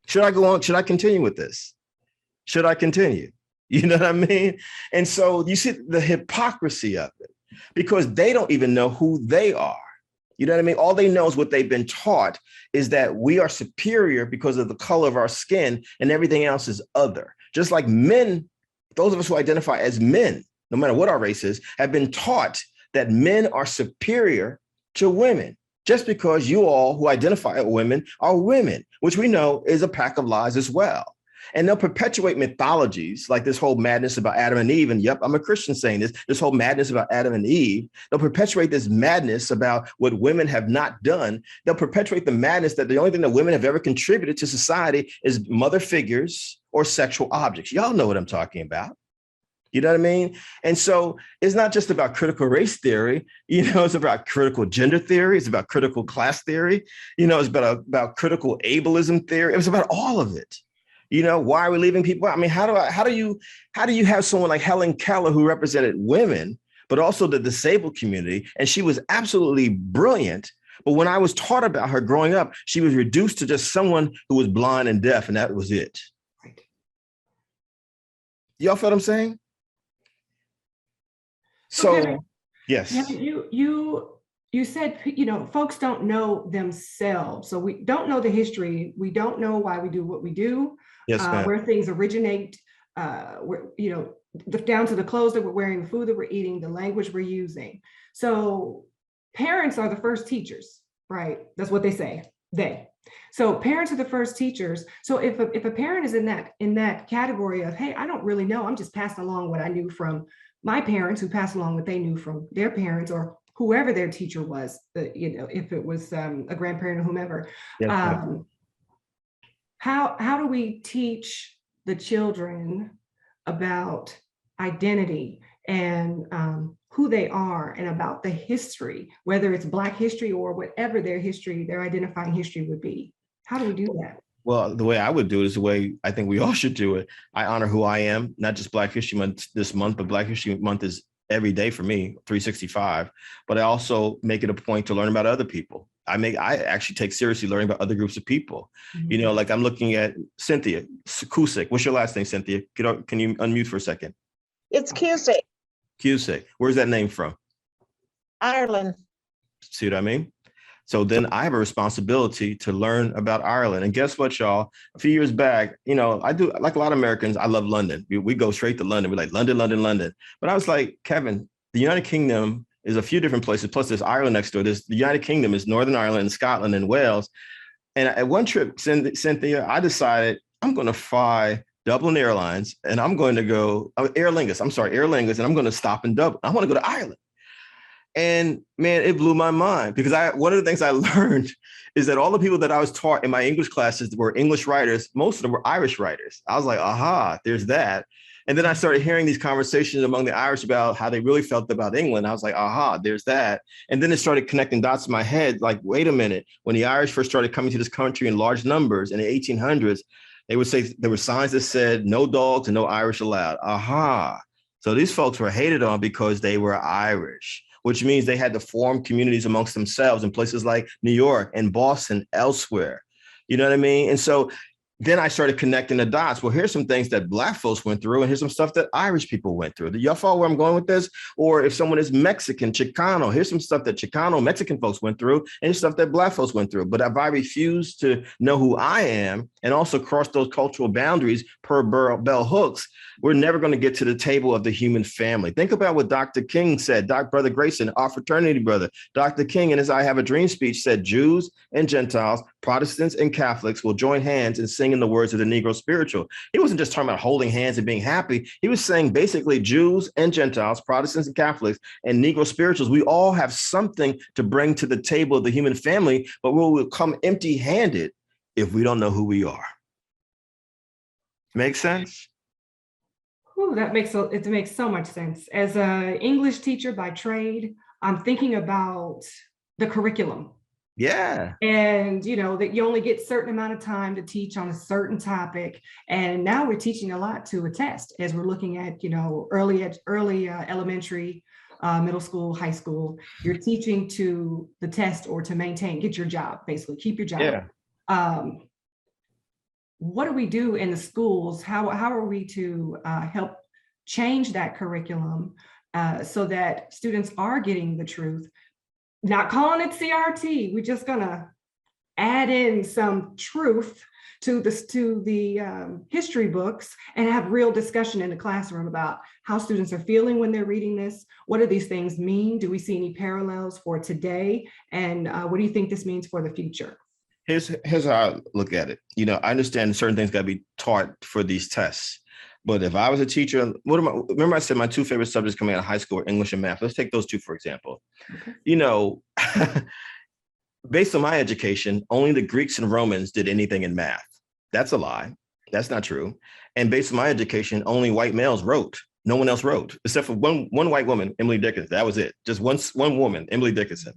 Should I go on? Should I continue with this? Should I continue? You know what I mean? And so you see the hypocrisy of it because they don't even know who they are. You know what I mean? All they know is what they've been taught is that we are superior because of the color of our skin and everything else is other. Just like men, those of us who identify as men, no matter what our race is, have been taught that men are superior to women just because you all who identify as women are women, which we know is a pack of lies as well. And they'll perpetuate mythologies like this whole madness about Adam and Eve. And yep, I'm a Christian saying this whole madness about Adam and Eve. They'll perpetuate this madness about what women have not done. They'll perpetuate the madness that the only thing that women have ever contributed to society is mother figures or sexual objects. Y'all know what I'm talking about. You know what I mean? And so it's not just about critical race theory, it's about critical gender theory. It's about critical class theory. It's about critical ableism theory. It was about all of it. Why are we leaving people out? I mean, how do you have someone like Helen Keller who represented women, but also the disabled community? And she was absolutely brilliant. But when I was taught about her growing up, she was reduced to just someone who was blind and deaf, and that was it. Right. Y'all feel what I'm saying? So, okay. Yes. Yeah, you said, folks don't know themselves. So we don't know the history. We don't know why we do what we do, yes, where things originate, down to the clothes that we're wearing, the food that we're eating, the language we're using. So parents are the first teachers, right? That's what they say, So parents are the first teachers. So if a parent is in that category of, hey, I don't really know, I'm just passing along what I knew from my parents who passed along what they knew from their parents or whoever their teacher was, if it was a grandparent or whomever. Yes, how do we teach the children about identity and who they are and about the history, whether it's Black history or whatever their identifying history would be? How do we do that? Well, the way I would do it is the way I think we all should do it. I honor who I am, not just Black History Month this month, but Black History Month is every day for me, 365. But I also make it a point to learn about other people. I actually take seriously learning about other groups of people. Mm-hmm. Like I'm looking at Cynthia Cusick. What's your last name, Cynthia? Can you unmute for a second? It's Cusick. Cusick. Where's that name from? Ireland. See what I mean? So then I have a responsibility to learn about Ireland. And guess what, y'all? A few years back, I do, like a lot of Americans, I love London. We go straight to London. We're like, London, London, London. But I was like, Kevin, the United Kingdom is a few different places. Plus there's Ireland next door. The United Kingdom is Northern Ireland and Scotland and Wales. And at one trip, Cynthia, I decided I'm going to fly Dublin Airlines and I'm going to go, Aer Lingus, and I'm going to stop in Dublin. I want to go to Ireland. And man, it blew my mind because one of the things I learned is that all the people that I was taught in my English classes were English writers. Most of them were Irish writers. I was like, aha, there's that. And then I started hearing these conversations among the Irish about how they really felt about England. I was like, aha, there's that. And then it started connecting dots in my head. Like, wait a minute. When the Irish first started coming to this country in large numbers in the 1800s, they would say there were signs that said no dogs and no Irish allowed. Aha. So these folks were hated on because they were Irish. which means they had to form communities amongst themselves in places like New York and Boston, elsewhere. You know what I mean? And so then I started connecting the dots. Well, here's some things that Black folks went through, and here's some stuff that Irish people went through. Do y'all follow where I'm going with this? Or if someone is Mexican, Chicano, here's some stuff that Chicano, Mexican folks went through, and here's stuff that Black folks went through. But if I refuse to know who I am and also cross those cultural boundaries per bell hooks, we're never going to get to the table of the human family. Think about what Dr. King said. Brother Grayson, our fraternity brother, Dr. King in his I Have a Dream speech said, Jews and Gentiles, Protestants and Catholics will join hands and sing in the words of the Negro spiritual. He wasn't just talking about holding hands and being happy. He was saying basically Jews and Gentiles, Protestants and Catholics, and Negro spirituals, we all have something to bring to the table of the human family, but we will come empty-handed if we don't know who we are. Make sense? Ooh, it makes so much sense. As an English teacher by trade, I'm thinking about the curriculum. Yeah. And, that you only get a certain amount of time to teach on a certain topic. And now we're teaching a lot to a test as we're looking at, early elementary, middle school, high school. You're teaching to the test or to get your job, basically, keep your job. Yeah. What do we do in the schools? How are we to help change that curriculum so that students are getting the truth? Not calling it CRT. We're just gonna add in some truth to the history books and have real discussion in the classroom about how students are feeling when they're reading this. What do these things mean? Do we see any parallels for today? And what do you think this means for the future? Here's how I look at it. I understand certain things got to be taught for these tests. But if I was a teacher, remember I said my two favorite subjects coming out of high school were English and math. Let's take those two, for example. Okay. Based on my education, only the Greeks and Romans did anything in math. That's a lie. That's not true. And based on my education, only white males wrote. No one else wrote, except for one white woman, Emily Dickinson. That was it. Just one woman, Emily Dickinson.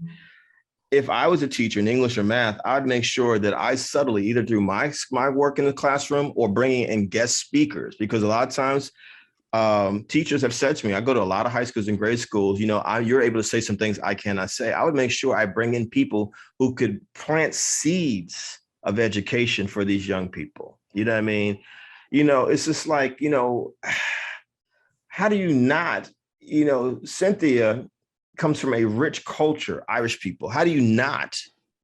If I was a teacher in English or math, I'd make sure that I subtly, either through my work in the classroom or bringing in guest speakers, because a lot of times teachers have said to me, I go to a lot of high schools and grade schools, you're able to say some things I cannot say. I would make sure I bring in people who could plant seeds of education for these young people. You know what I mean? It's just like, how do you not, Cynthia comes from a rich culture, Irish people. How do you not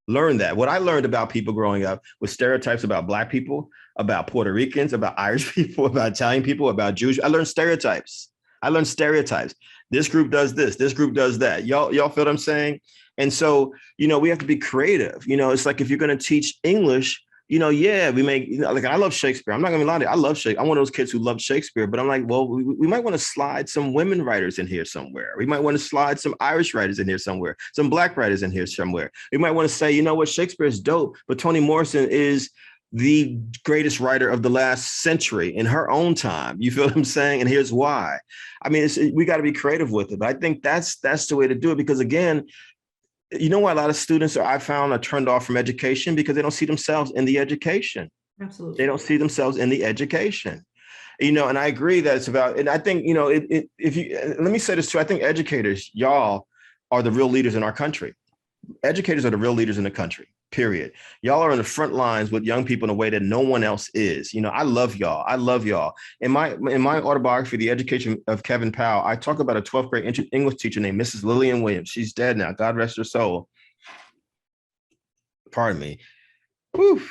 learn that? What I learned about people growing up was stereotypes about Black people, about Puerto Ricans, about Irish people, about Italian people, about Jews. I learned stereotypes. This group does this. This group does that. Y'all feel what I'm saying? And so, we have to be creative. It's like if you're going to teach English, we make, like I love Shakespeare. I'm not gonna lie to you. I love Shakespeare. I'm one of those kids who love Shakespeare, but I'm like, well, we might want to slide some women writers in here somewhere. We might want to slide some Irish writers in here somewhere, some Black writers in here somewhere. We might want to say, Shakespeare is dope, but Toni Morrison is the greatest writer of the last century in her own time. You feel what I'm saying? And here's why. I mean, we got to be creative with it. But I think that's the way to do it, because again, why a lot of students I found are turned off from education because they don't see themselves in the education. Absolutely. They don't see themselves in the education. And I agree that it's about, and I think, let me say this too. I think educators, y'all are the real leaders in our country. Educators are the real leaders in the country, period. Y'all are on the front lines with young people in a way that no one else is. I love y'all. I love y'all. In my autobiography, The Education of Kevin Powell, I talk about a 12th grade English teacher named Mrs. Lillian Williams. She's dead now. God rest her soul. Pardon me. Whew.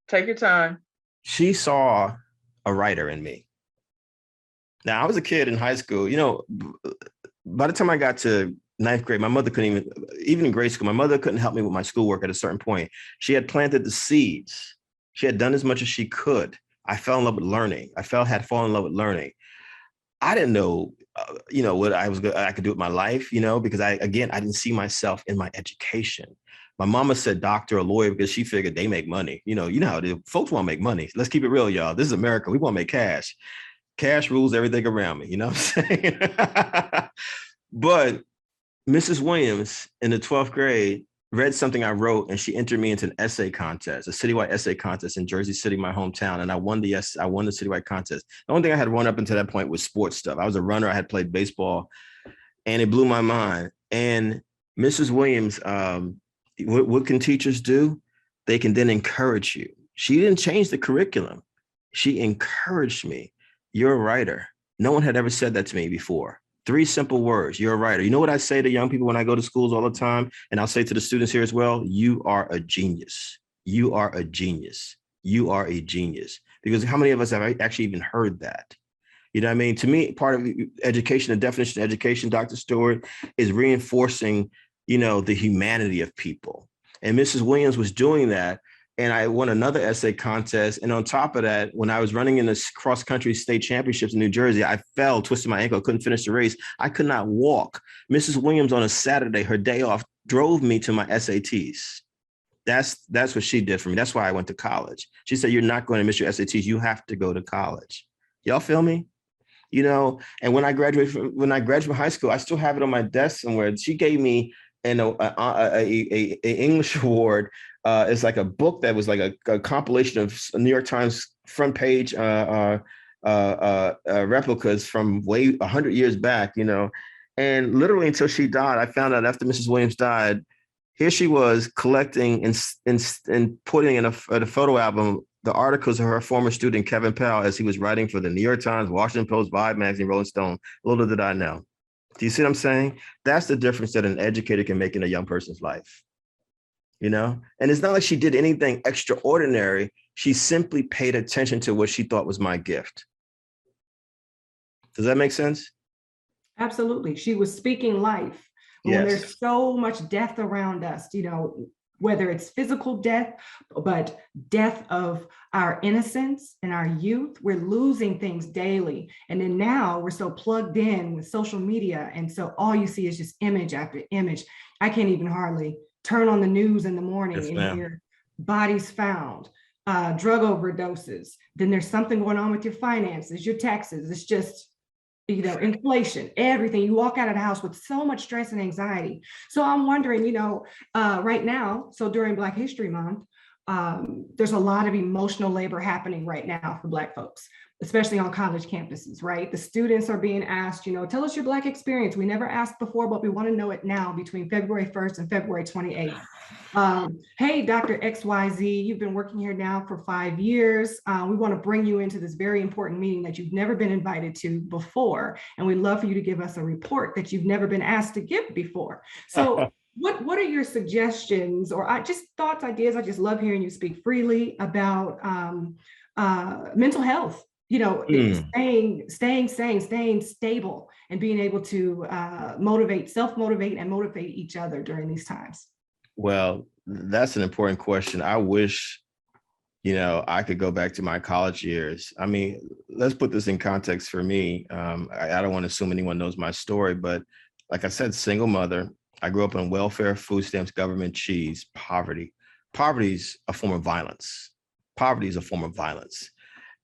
Take your time. She saw a writer in me. Now, I was a kid in high school, by the time I got to ninth grade, my mother couldn't even in grade school, my mother couldn't help me with my schoolwork at a certain point. She had planted the seeds. She had done as much as she could. I fell in love with learning. Had fallen in love with learning. I didn't know, what I could do with my life, because I didn't see myself in my education. My mama said doctor or lawyer because she figured they make money. You know how it is. Folks want to make money. Let's keep it real, y'all. This is America. We want to make cash. Cash rules everything around me. You know what I'm saying? But Mrs. Williams in the 12th grade read something I wrote, and she entered me into an essay contest, a citywide essay contest in Jersey City, my hometown, and I won the citywide contest. The only thing I had run up until that point was sports stuff. I was a runner. I had played baseball, and it blew my mind. And Mrs. Williams, what can teachers do? They can then encourage you. She didn't change the curriculum. She encouraged me. You're a writer. No one had ever said that to me before. 3 simple words. You're a writer. You know what I say to young people when I go to schools all the time? And I'll say to the students here as well, you are a genius. You are a genius. You are a genius. Because how many of us have actually even heard that? You know what I mean? To me, part of education, the definition of education, Dr. Stewart, is reinforcing, the humanity of people. And Mrs. Williams was doing that. And I won another essay contest. And on top of that, when I was running in the cross-country state championships in New Jersey, I fell, twisted my ankle, couldn't finish the race. I could not walk. Mrs. Williams on a Saturday, her day off, drove me to my SATs. That's what she did for me. That's why I went to college. She said, you're not going to miss your SATs. You have to go to college. Y'all feel me? And when I graduated from high school, I still have it on my desk somewhere. She gave me an English award. It's like a book that was like a compilation of New York Times front page replicas from way 100 years back, and literally until she died, I found out after Mrs. Williams died, here she was collecting and putting in a photo album the articles of her former student, Kevin Powell, as he was writing for the New York Times, Washington Post, Vibe magazine, Rolling Stone. Little did I know. Do you see what I'm saying? That's the difference that an educator can make in a young person's life. And it's not like she did anything extraordinary. She simply paid attention to what she thought was my gift. Does that make sense? Absolutely. She was speaking life. When Yes. there's so much death around us, whether it's physical death, but death of our innocence and our youth, we're losing things daily. And then now we're so plugged in with social media. And so all you see is just image after image. I can't even hardly turn on the news in the morning and hear bodies found, drug overdoses. Then there's something going on with your finances, your taxes. It's just, inflation, everything. You walk out of the house with so much stress and anxiety. So I'm wondering, right now, so during Black History Month, there's a lot of emotional labor happening right now for Black folks, especially on college campuses, right? The students are being asked, tell us your Black experience. We never asked before, but we want to know it now between February 1st and February 28th. Hey, Dr. XYZ, you've been working here now for 5 years. We want to bring you into this very important meeting that you've never been invited to before. And we'd love for you to give us a report that you've never been asked to give before. So what are your suggestions or just thoughts, ideas? I just love hearing you speak freely about mental health, staying stable and being able to self-motivate and motivate each other during these times. Well, that's an important question. I wish, I could go back to my college years. I mean, let's put this in context for me. I don't want to assume anyone knows my story, but like I said, single mother. I grew up on welfare, food stamps, government cheese, poverty. Poverty is a form of violence. Poverty is a form of violence.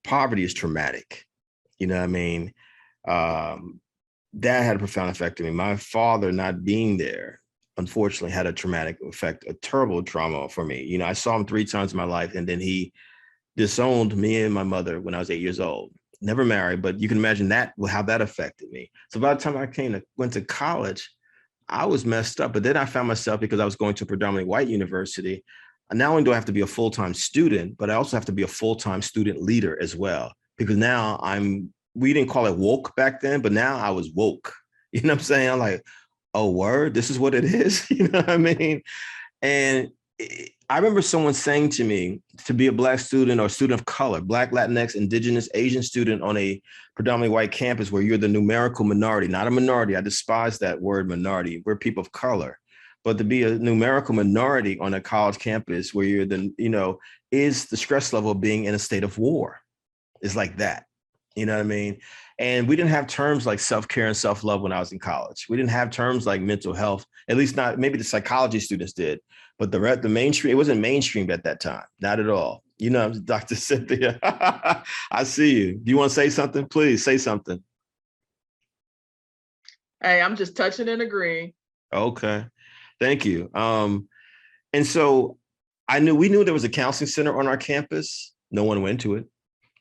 Poverty is traumatic. You know what I mean? That had a profound effect on me. My father not being there, unfortunately, had a traumatic effect, a terrible trauma for me. I saw him 3 times in my life, and then he disowned me and my mother when I was 8 years old. Never married, but you can imagine how that affected me. So by the time I went to college, I was messed up. But then I found myself, because I was going to a predominantly white university, not only do I have to be a full-time student, but I also have to be a full-time student leader as well. Because now we didn't call it woke back then, but now I was woke. You know what I'm saying? I'm like, oh, word, this is what it is. You know what I mean? And I remember someone saying to me, to be a Black student or student of color, Black, Latinx, Indigenous, Asian student on a predominantly white campus where you're the numerical minority, not a minority. I despise that word minority. We're people of color. But to be a numerical minority on a college campus where you're is the stress level of being in a state of war. It's like that. You know what I mean? And we didn't have terms like self-care and self-love when I was in college. We didn't have terms like mental health, at least not, maybe the psychology students did, but the mainstream, it wasn't mainstreamed at that time. Not at all. Dr. Cynthia, I see you. Do you want to say something? Please say something. Hey, I'm just touching and agreeing. Okay. Thank you. And so we knew there was a counseling center on our campus. No one went to it.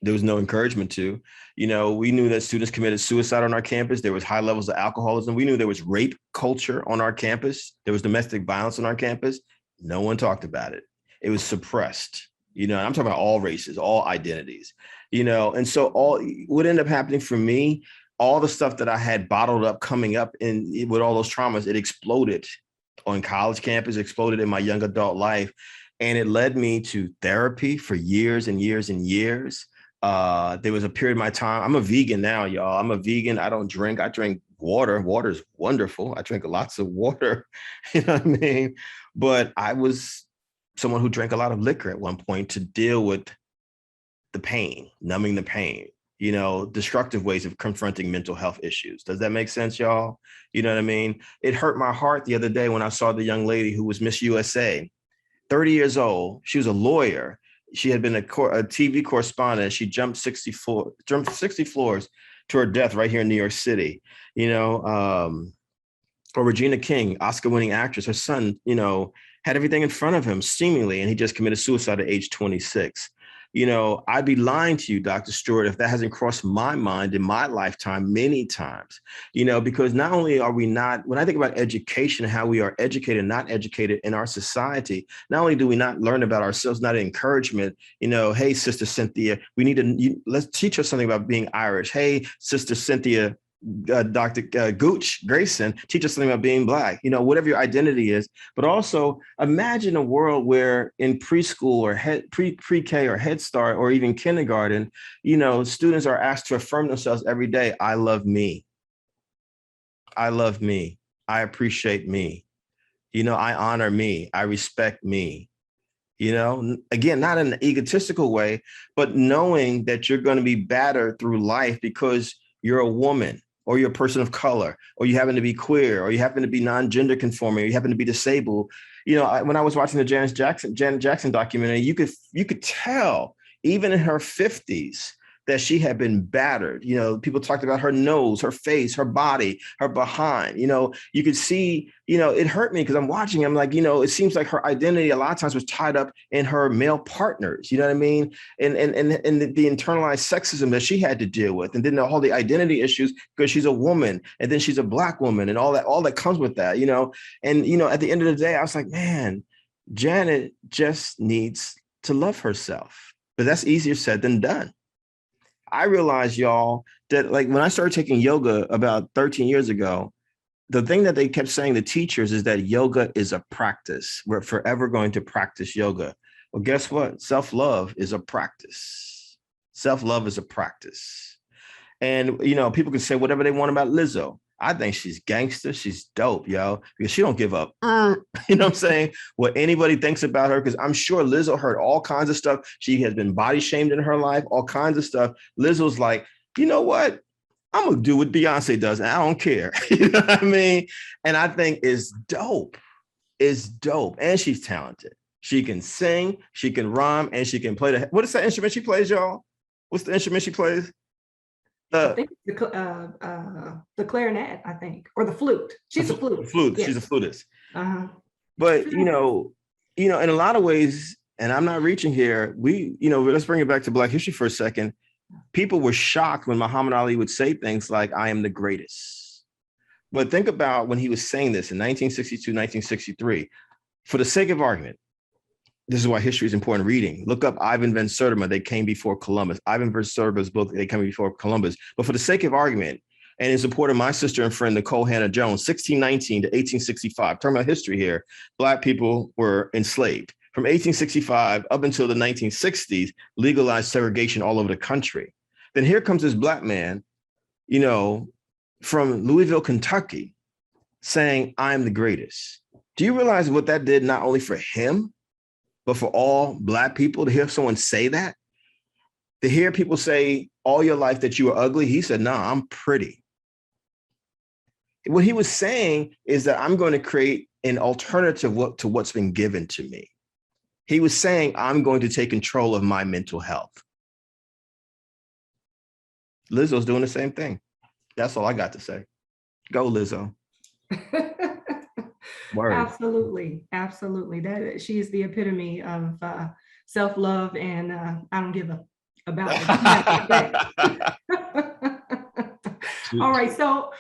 There was no encouragement to. We knew that students committed suicide on our campus. There was high levels of alcoholism. We knew there was rape culture on our campus. There was domestic violence on our campus. No one talked about it. It was suppressed. And I'm talking about all races, all identities, and so what ended up happening for me, all the stuff that I had bottled up coming up with all those traumas, it exploded on college campus, exploded in my young adult life. And it led me to therapy for years and years and years. There was a period of my time. I'm a vegan now, y'all. I'm a vegan. I don't drink. I drink water. Water is wonderful. I drink lots of water. You know what I mean? But I was someone who drank a lot of liquor at one point to deal with the pain, numbing the pain, destructive ways of confronting mental health issues. Does that make sense, y'all? You know what I mean? It hurt my heart the other day when I saw the young lady who was Miss USA, 30 years old. She was a lawyer. She had been a TV correspondent. She jumped 60 floors to her death right here in New York City. Or Regina King, Oscar-winning actress. Her son, had everything in front of him, seemingly, and he just committed suicide at age 26. I'd be lying to you, Dr. Stewart, if that hasn't crossed my mind in my lifetime many times, because not only are we not, when I think about education, how we are educated, not educated in our society, not only do we not learn about ourselves, not encouragement, hey, Sister Cynthia, we need to, let's teach us something about being Irish. Hey, Sister Cynthia, Dr. Gooch Grayson, teach us something about being Black, whatever your identity is. But also imagine a world where in preschool or pre-K or Head Start or even kindergarten, students are asked to affirm themselves every day. I love me. I love me. I appreciate me. I honor me. I respect me. Again, not in an egotistical way, but knowing that you're going to be battered through life because you're a woman, or you're a person of color, or you happen to be queer, or you happen to be non-gender conforming, or you happen to be disabled. When I was watching the Janet Jackson documentary, you could tell, even in her 50s, that she had been battered. People talked about her nose, her face, her body, her behind. You could see, it hurt me because I'm watching. I'm like, it seems like her identity a lot of times was tied up in her male partners. You know what I mean? And the internalized sexism that she had to deal with, and then all the identity issues because she's a woman, and then she's a Black woman, and all that comes with that. And at the end of the day, I was like, man, Janet just needs to love herself. But that's easier said than done. I realized, y'all, that when I started taking yoga about 13 years ago, the thing that they kept saying to teachers is that yoga is a practice. We're forever going to practice yoga. Well, guess what? Self-love is a practice. Self-love is a practice. And, people can say whatever they want about Lizzo. I think she's gangster. She's dope, yo, because she don't give up. You know what I'm saying? What anybody thinks about her, because I'm sure Lizzo heard all kinds of stuff. She has been body shamed in her life, all kinds of stuff. Lizzo's like, you know what? I'm going to do what Beyonce does, and I don't care. You know what I mean? And I think it's dope. It's dope. And she's talented. She can sing, she can rhyme, and she can play what is that instrument she plays, y'all? What's the instrument she plays? I think the clarinet, I think, or the flute. She's a flute. Yes. She's a flutist. Uh-huh. But in a lot of ways, and I'm not reaching here, let's bring it back to Black history for a second. People were shocked when Muhammad Ali would say things like, I am the greatest. But think about when he was saying this in 1962, 1963, for the sake of argument. This is why history is important reading. Look up Ivan van Sertima. They came before Columbus. Ivan van Sertima's book, They Came Before Columbus. But for the sake of argument, and in support of my sister and friend, Nicole Hannah Jones, 1619 to 1865, talking about history here, Black people were enslaved. From 1865 up until the 1960s, legalized segregation all over the country. Then here comes this Black man, from Louisville, Kentucky, saying, I am the greatest. Do you realize what that did not only for him, but for all Black people to hear someone say that? To hear people say all your life that you were ugly, he said, no, I'm pretty. What he was saying is that I'm going to create an alternative to what's been given to me. He was saying, I'm going to take control of my mental health. Lizzo's doing the same thing. That's all I got to say. Go, Lizzo. Word. Absolutely, absolutely. That she is the epitome of self-love, and I don't give a about it. All right, so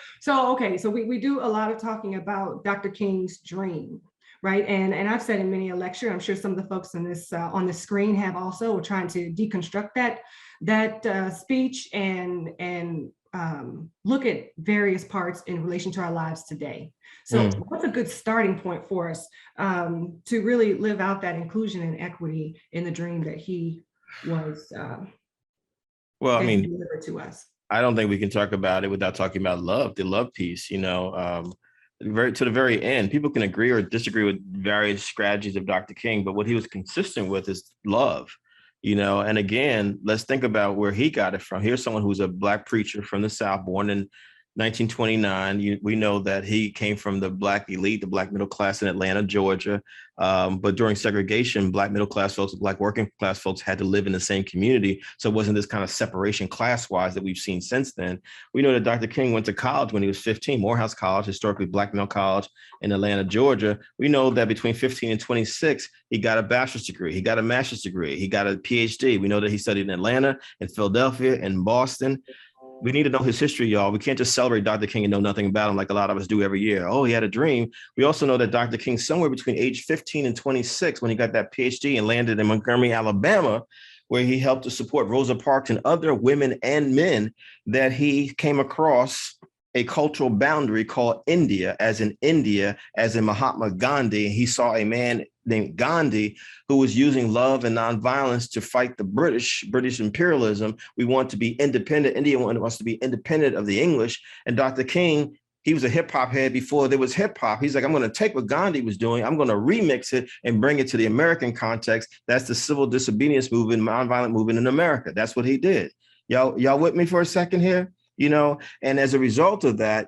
we do a lot of talking about Dr. King's dream, right? And I've said in many a lecture, I'm sure some of the folks in this on the screen have also, we're trying to deconstruct that speech and look at various parts in relation to our lives today. So what's a good starting point for us to really live out that inclusion and equity in the dream that he was well, I mean, delivered to us? I don't think we can talk about it without talking about love, the love piece, to the very end. People can agree or disagree with various strategies of Dr. King, but what he was consistent with is love, and again, let's think about where he got it from. Here's someone who's a Black preacher from the South, born in 1929. We know that he came from the Black elite, the Black middle class in Atlanta, Georgia. But during segregation, Black middle class folks, Black working class folks had to live in the same community. So it wasn't this kind of separation class wise that we've seen since then. We know that Dr. King went to college when he was 15, Morehouse College, historically Black male college in Atlanta, Georgia. We know that between 15 and 26, he got a bachelor's degree. He got a master's degree. He got a PhD. We know that he studied in Atlanta, in Philadelphia, in Boston. We need to know his history, y'all. We can't just celebrate Dr. King and know nothing about him like a lot of us do every year. Oh, he had a dream. We also know that Dr. King, somewhere between age 15 and 26, when he got that PhD and landed in Montgomery, Alabama, where he helped to support Rosa Parks and other women and men, that he came across a cultural boundary called India, as in Mahatma Gandhi. He saw a man named Gandhi who was using love and nonviolence to fight the British imperialism. We want to be independent. India wants to be independent of the English. And Dr. King, he was a hip hop head before there was hip hop. He's like, I'm going to take what Gandhi was doing, I'm going to remix it and bring it to the American context. That's the civil disobedience movement, nonviolent movement in America. That's what he did. Y'all with me for a second here? And as a result of that,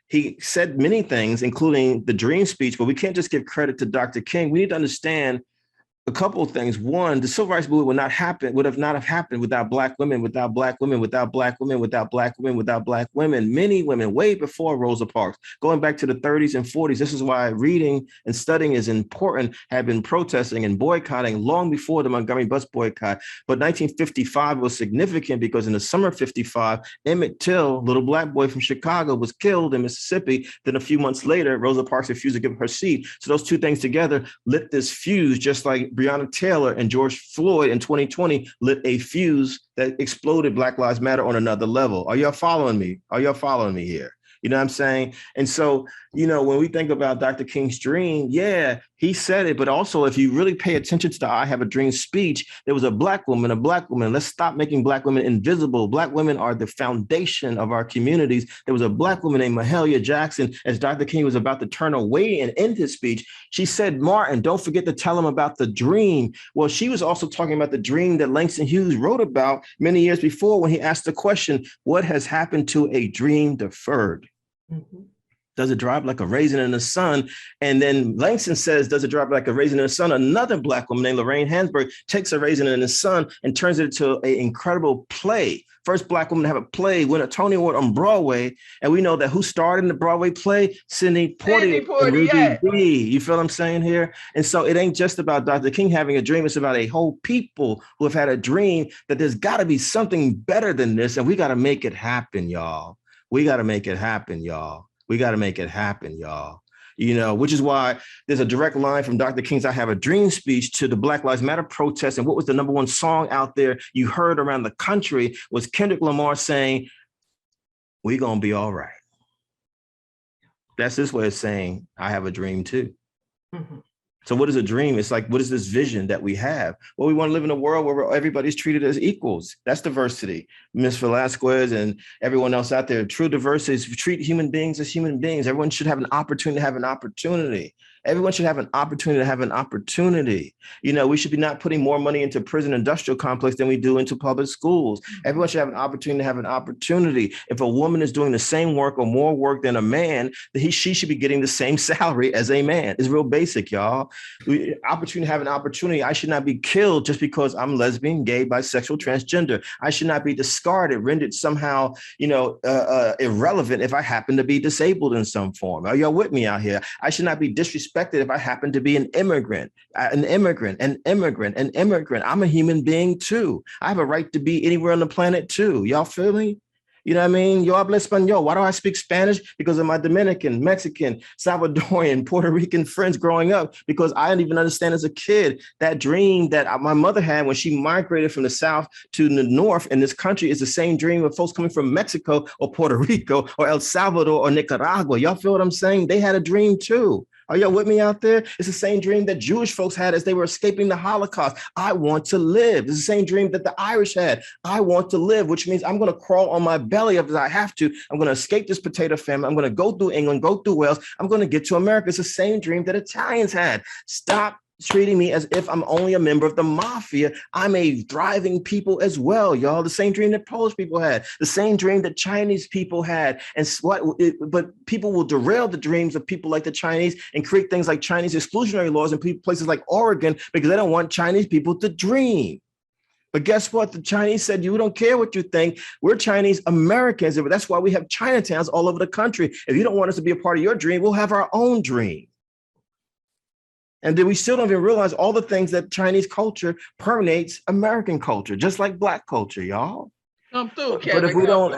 he said many things, including the dream speech, but we can't just give credit to Dr. King. We need to understand a couple of things. One, the civil rights movement would not have happened without Black women, without Black women, without Black women, without Black women, without Black women. Many women, way before Rosa Parks, going back to the 30s and 40s. This is why reading and studying is important, have been protesting and boycotting long before the Montgomery bus boycott. But 1955 was significant because in the summer of 55, Emmett Till, little Black boy from Chicago, was killed in Mississippi. Then a few months later, Rosa Parks refused to give her seat. So those two things together lit this fuse, just like Breonna Taylor and George Floyd in 2020 lit a fuse that exploded Black Lives Matter on another level. Are y'all following me? Are y'all following me here? You know what I'm saying? And so, when we think about Dr. King's dream, yeah, he said it, but also if you really pay attention to the I Have a Dream speech, there was a Black woman. Let's stop making Black women invisible. Black women are the foundation of our communities. There was a Black woman named Mahalia Jackson. As Dr. King was about to turn away and end his speech, she said, Martin, don't forget to tell him about the dream. Well, she was also talking about the dream that Langston Hughes wrote about many years before when he asked the question, what has happened to a dream deferred? Mm-hmm. Does it drop like a raisin in the sun? And then Langston says, does it drop like a raisin in the sun? Another Black woman named Lorraine Hansberg takes a raisin in the sun and turns it into an incredible play. First Black woman to have a play, win a Tony Award on Broadway. And we know that who starred in the Broadway play? Sidney Poitier. You feel what I'm saying here? And so it ain't just about Dr. King having a dream. It's about a whole people who have had a dream that there's got to be something better than this. And we got to make it happen, y'all. We got to make it happen, y'all. We got to make it happen, y'all. Which is why there's a direct line from Dr. King's I Have a Dream speech to the Black Lives Matter protest. And what was the number one song out there you heard around the country was Kendrick Lamar saying, we gonna be all right. That's his way of saying, I have a dream too. Mm-hmm. So what is a dream? It's like, what is this vision that we have? Well, we want to live in a world where everybody's treated as equals. That's diversity. Ms. Velasquez and everyone else out there, true diversity is treat human beings as human beings. Everyone should have an opportunity to have an opportunity. Everyone should have an opportunity to have an opportunity. We should be not putting more money into prison industrial complex than we do into public schools. Everyone should have an opportunity to have an opportunity. If a woman is doing the same work or more work than a man, then she should be getting the same salary as a man. It's real basic, y'all. Opportunity to have an opportunity. I should not be killed just because I'm lesbian, gay, bisexual, transgender. I should not be discarded, rendered somehow, irrelevant if I happen to be disabled in some form. Are y'all with me out here? I should not be disrespected if I happen to be an immigrant. I'm a human being too. I have a right to be anywhere on the planet too. Y'all feel me? You know what I mean? Yo hablo español. Why do I speak Spanish? Because of my Dominican, Mexican, Salvadorian, Puerto Rican friends growing up, because I didn't even understand as a kid that dream that my mother had when she migrated from the South to the North in this country is the same dream of folks coming from Mexico or Puerto Rico or El Salvador or Nicaragua. Y'all feel what I'm saying? They had a dream too. Are y'all with me out there? It's the same dream that Jewish folks had as they were escaping the Holocaust. I want to live. It's the same dream that the Irish had. I want to live, which means I'm going to crawl on my belly if I have to. I'm going to escape this potato famine. I'm going to go through England, go through Wales. I'm going to get to America. It's the same dream that Italians had. Stop treating me as if I'm only a member of the mafia. I'm a thriving people as well, y'all. The same dream that Polish people had, the same dream that Chinese people had. But people will derail the dreams of people like the Chinese and create things like Chinese exclusionary laws in places like Oregon because they don't want Chinese people to dream. But guess what? The Chinese said, you don't care what you think. We're Chinese Americans. That's why we have Chinatowns all over the country. If you don't want us to be a part of your dream, we'll have our own dream. And then we still don't even realize all the things that Chinese culture permeates American culture, just like Black culture, y'all. Come through, But if we don't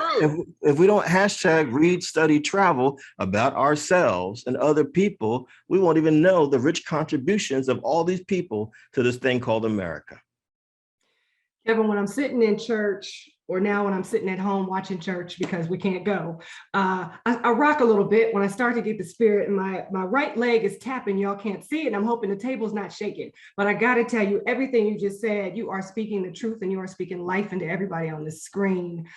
hashtag read, study, travel about ourselves and other people, we won't even know the rich contributions of all these people to this thing called America. Kevin, when I'm sitting in church, or now when I'm sitting at home watching church because we can't go, I rock a little bit when I start to get the spirit, and my right leg is tapping. Y'all can't see it, and I'm hoping the table's not shaking. But I got to tell you, everything you just said, you are speaking the truth, and you are speaking life into everybody on the screen.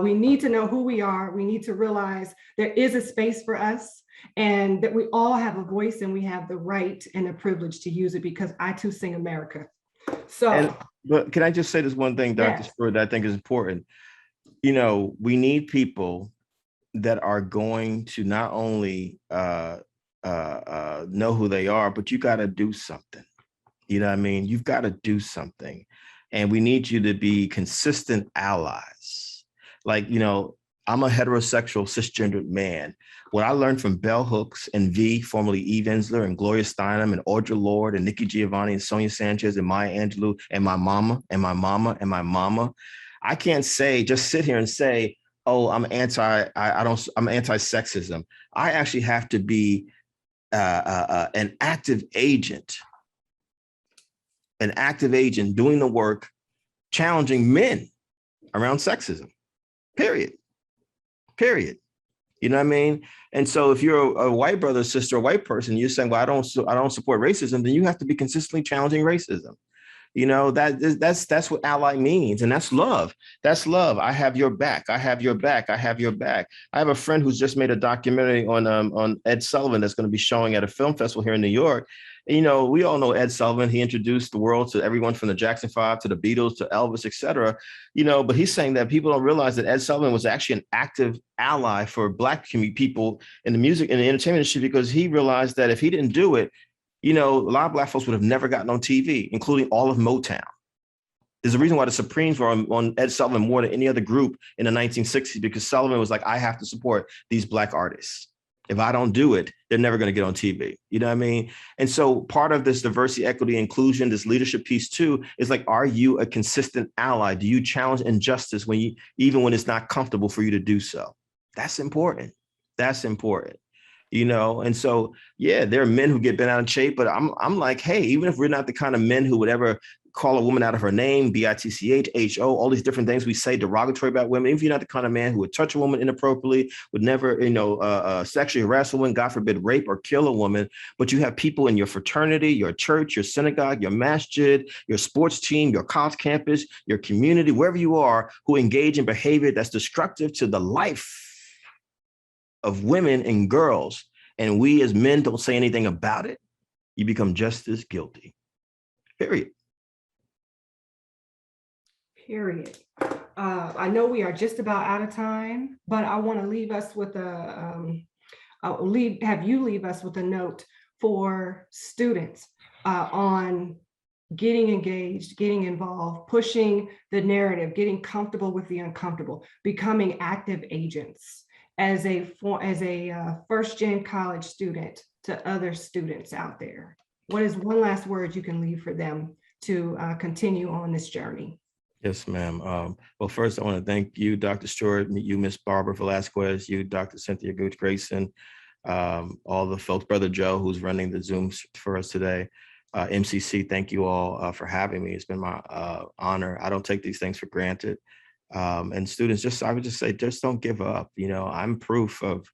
We need to know who we are. We need to realize there is a space for us, and that we all have a voice, and we have the right and the privilege to use it, because I too sing America. But can I just say this one thing, Dr. Stewart, that I think is important? We need people that are going to not only know who they are, but you got to do something. You know what I mean? You've got to do something. And we need you to be consistent allies. Like, I'm a heterosexual cisgendered man. What I learned from Bell Hooks and V, formerly Eve Ensler, and Gloria Steinem, and Audre Lorde, and Nikki Giovanni, and Sonia Sanchez, and Maya Angelou, and my mama, and my mama, and my mama. I can't just sit here and say, oh, I'm anti-sexism. I actually have to be an active agent doing the work, challenging men around sexism, period. You know what I mean? And so if you're a white brother, sister, a white person, you're saying, well, I don't support racism, then you have to be consistently challenging racism. That's what ally means. And that's love. That's love. I have your back. I have your back. I have your back. I have a friend who's just made a documentary on Ed Sullivan that's going to be showing at a film festival here in New York. We all know Ed Sullivan. He introduced the world to everyone from the Jackson 5 to the Beatles to Elvis, et cetera. But he's saying that people don't realize that Ed Sullivan was actually an active ally for Black people in the music and the entertainment industry, because he realized that if he didn't do it, a lot of Black folks would have never gotten on TV, including all of Motown. There's a reason why the Supremes were on Ed Sullivan more than any other group in the 1960s, because Sullivan was like, I have to support these Black artists. If I don't do it, they're never going to get on TV. You know what I mean? And so part of this diversity, equity, inclusion, this leadership piece too, is like, are you a consistent ally? Do you challenge injustice even when it's not comfortable for you to do so? That's important. That's important. And so, yeah, there are men who get bent out of shape, but I'm like, hey, even if we're not the kind of men who would ever call a woman out of her name, B-I-T-C-H-H-O, all these different things we say derogatory about women. Even if you're not the kind of man who would touch a woman inappropriately, would never, sexually harass a woman, God forbid, rape or kill a woman, but you have people in your fraternity, your church, your synagogue, your masjid, your sports team, your college campus, your community, wherever you are, who engage in behavior that's destructive to the life of women and girls. And we as men don't say anything about it. you become just as guilty. Period. Period. I know we are just about out of time, but I want to leave us with have you leave us with a note for students on getting engaged, getting involved, pushing the narrative, getting comfortable with the uncomfortable, becoming active agents as a first-gen college student to other students out there. What is one last word you can leave for them to continue on this journey? Yes, ma'am. Well, first, I want to thank you, Dr. Stewart, you, Miss Barbara Velasquez, you, Dr. Cynthia Gooch Grayson, all the folks, Brother Joe, who's running the Zoom for us today. MCC, thank you all for having me. It's been my honor. I don't take these things for granted. And students, I would just say, just don't give up. You know, I'm proof of,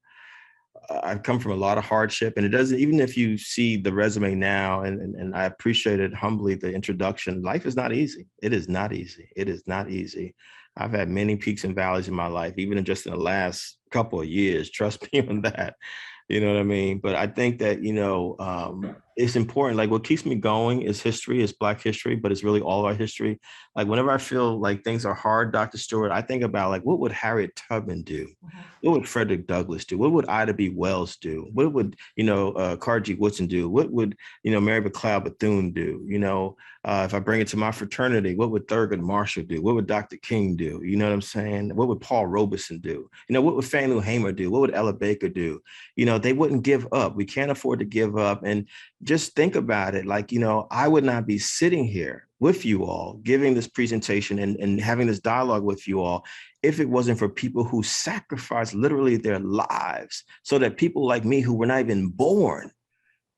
I've come from a lot of hardship, and it doesn't, even if you see the resume now, and I appreciated humbly the introduction, life is not easy. It is not easy. It is not easy. I've had many peaks and valleys in my life, even in just in the last couple of years, trust me on that. You know what I mean? But I think that, you know, it's important. Like what keeps me going is history, is Black history, but it's really all our history. Like whenever I feel like things are hard, Dr. Stewart, I think about like, what would Harriet Tubman do? What would Frederick Douglass do? What would Ida B. Wells do? What would, you know, Carter G. Woodson do? What would, you know, Mary McLeod Bethune do? You know, if I bring it to my fraternity, what would Thurgood Marshall do? What would Dr. King do? You know what I'm saying? What would Paul Robeson do? You know, what would Fannie Lou Hamer do? What would Ella Baker do? You know, they wouldn't give up. We can't afford to give up. And just think about it. Like, you know, I would not be sitting here with you all, giving this presentation and having this dialogue with you all, if it wasn't for people who sacrificed literally their lives so that people like me who were not even born